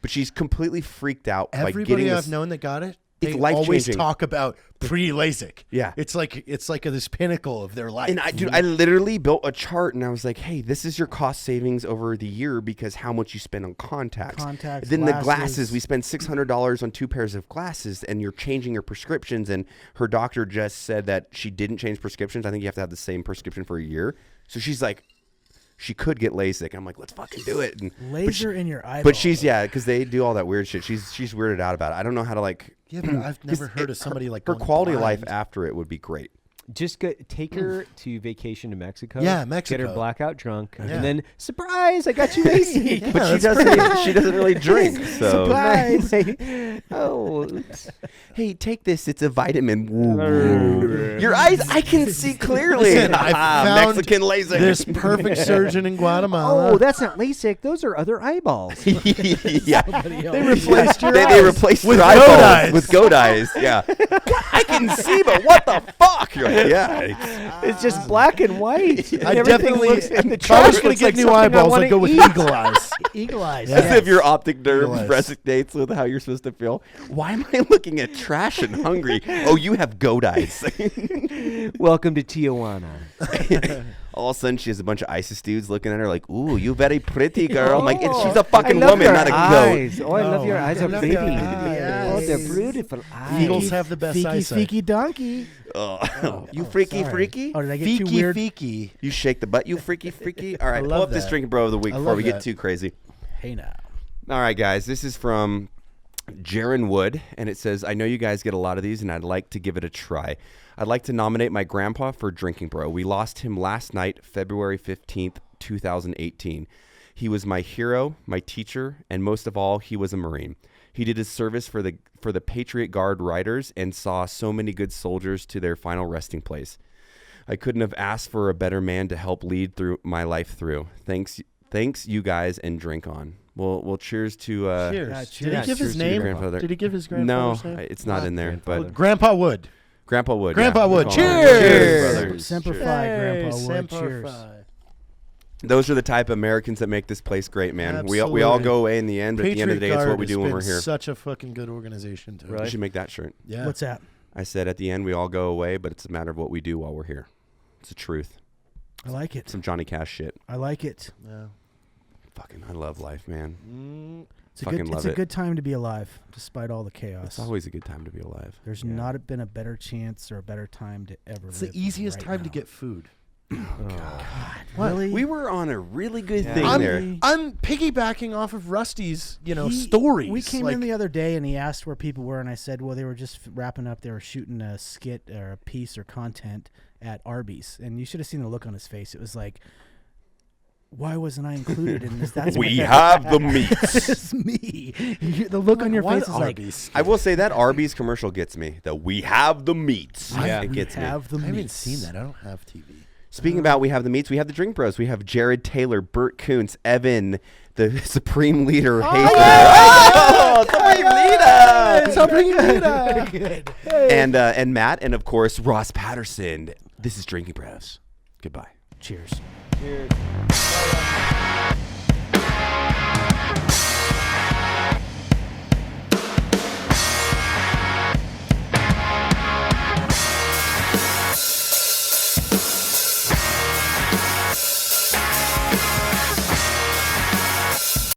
but she's completely freaked out by getting Everybody this. I've known that got it, It's they always life-changing. talk about pre-LASIK. Yeah. It's like this pinnacle of their life. And I literally built a chart, and I was like, "Hey, this is your cost savings over the year because how much you spend on contacts. Contacts, Then the glasses. glasses, we spend $600 on 2 pairs of glasses, and you're changing your prescriptions." And her doctor just said that she didn't change prescriptions. I think you have to have the same prescription for a year. So she's like, she could get LASIK. I'm like, let's fucking do it. And, Laser in your eyeball. but she's because they do all that weird shit. She's weirded out about it. I don't know how to like. Yeah, but I've never heard of somebody like her going quality of life blind. after it would be great. Just take her to vacation to Mexico. Yeah, Get Mexico. her blackout drunk, Yeah. and then surprise! I got you LASIK. Yeah, But she that's she doesn't really drink. So Surprise. Oh, oops. hey, take this. It's a vitamin. Your eyes, I can see clearly. Listen, I found Mexican LASIK. this perfect surgeon in Guatemala. Oh, that's not LASIK. Those are other eyeballs. yeah. they replaced your They eyes replaced with your goat eyeballs eyes. with goat eyes. Yeah. I can see, but what the fuck? You're like, yeah. It's just black and white. I Everything definitely, looks like the if I was chart going looks to get like new something I eyeballs, wanna I'd go with eat. eagle eyes. Eagle eyes. Yeah. As if your optic Realize. nerve resonates with how you're supposed to feel. Why am I looking at trash and hungry? Oh, you have goat eyes. Welcome to Tijuana. All of a sudden, she has a bunch of ISIS dudes looking at her like, "Ooh, you very pretty girl." I'm like, she's a fucking I love woman, your not a eyes. goat. Oh, I love No, your eyes. I Are love pretty. your eyes. Oh, they're beautiful eyes. Eagles have the best Feeky, eyesight. feeky donkey. You freaky, sorry. freaky. Oh, did I get too Feeky, weird? feeky. You shake the butt, you freaky, freaky. All right, pull love up this that. drinking bro of the week I before love we get that. too crazy. Hey now. All right, guys, this is from Jaron Wood, and it says, I know you guys get a lot of these, and I'd like to give it a try. I'd like to nominate my grandpa for Drinking Bro. We lost him last night, February 15th, 2018. He was my hero, my teacher, and most of all, he was a Marine. He did his service for the Patriot Guard Riders and saw so many good soldiers to their final resting place. I couldn't have asked for a better man to help lead through my life through. Thanks you guys, and drink on. Well, cheers to Cheers. Yeah, Did cheers. he give Cheers his to your name? grandfather. Did he give his No, grandfather's name? it's not in there, but Grandpa Wood. Grandpa Wood. Grandpa yeah, Wood. we'll call him. Cheers. brothers. Semper Cheers. Fi, Grandpa Wood. Semper Cheers. Fi. Those are the type of Americans that make this place great, man. We all Absolutely. go away in the end, but at the end of the day, it's what we do when we're here. Such a fucking good organization, too. You should make that shirt. Yeah. What's that? I said at the end, we all go away, but it's a matter of what we do while we're here. It's the truth. I like it. Some Johnny Cash shit. I like it. Yeah. Fucking, I love life, man. It's Fucking it's love a it. good time to be alive, despite all the chaos. It's always a good time to be alive. There's Yeah. not been a better chance or a better time to ever It's live the easiest right time to now. get food. What? Really? We were on a really good Yeah. thing there. I'm piggybacking off of Rusty's, He- stories. We came like, in the other day and he asked where people were, and I said, well, they were just wrapping up. They were shooting a skit or a piece or content at Arby's, and you should have seen the look on his face. It was like, why wasn't I included in this? That's We have the meats. It's me. The look on your why face is like, Arby's? I will say that Arby's commercial gets me. The we have the meats. Yeah. It we gets me. have the I haven't meats. seen that. I don't have TV. Speaking about we have the meats, we have the Drink Bros. We have Jared Taylor, Bert Kuntz, Evan, the Supreme Leader, Hafer. Oh, Supreme Leader! Good. And Matt, and of course Ross Patterson. This is Drinking Bros. Goodbye. Cheers. Cheers.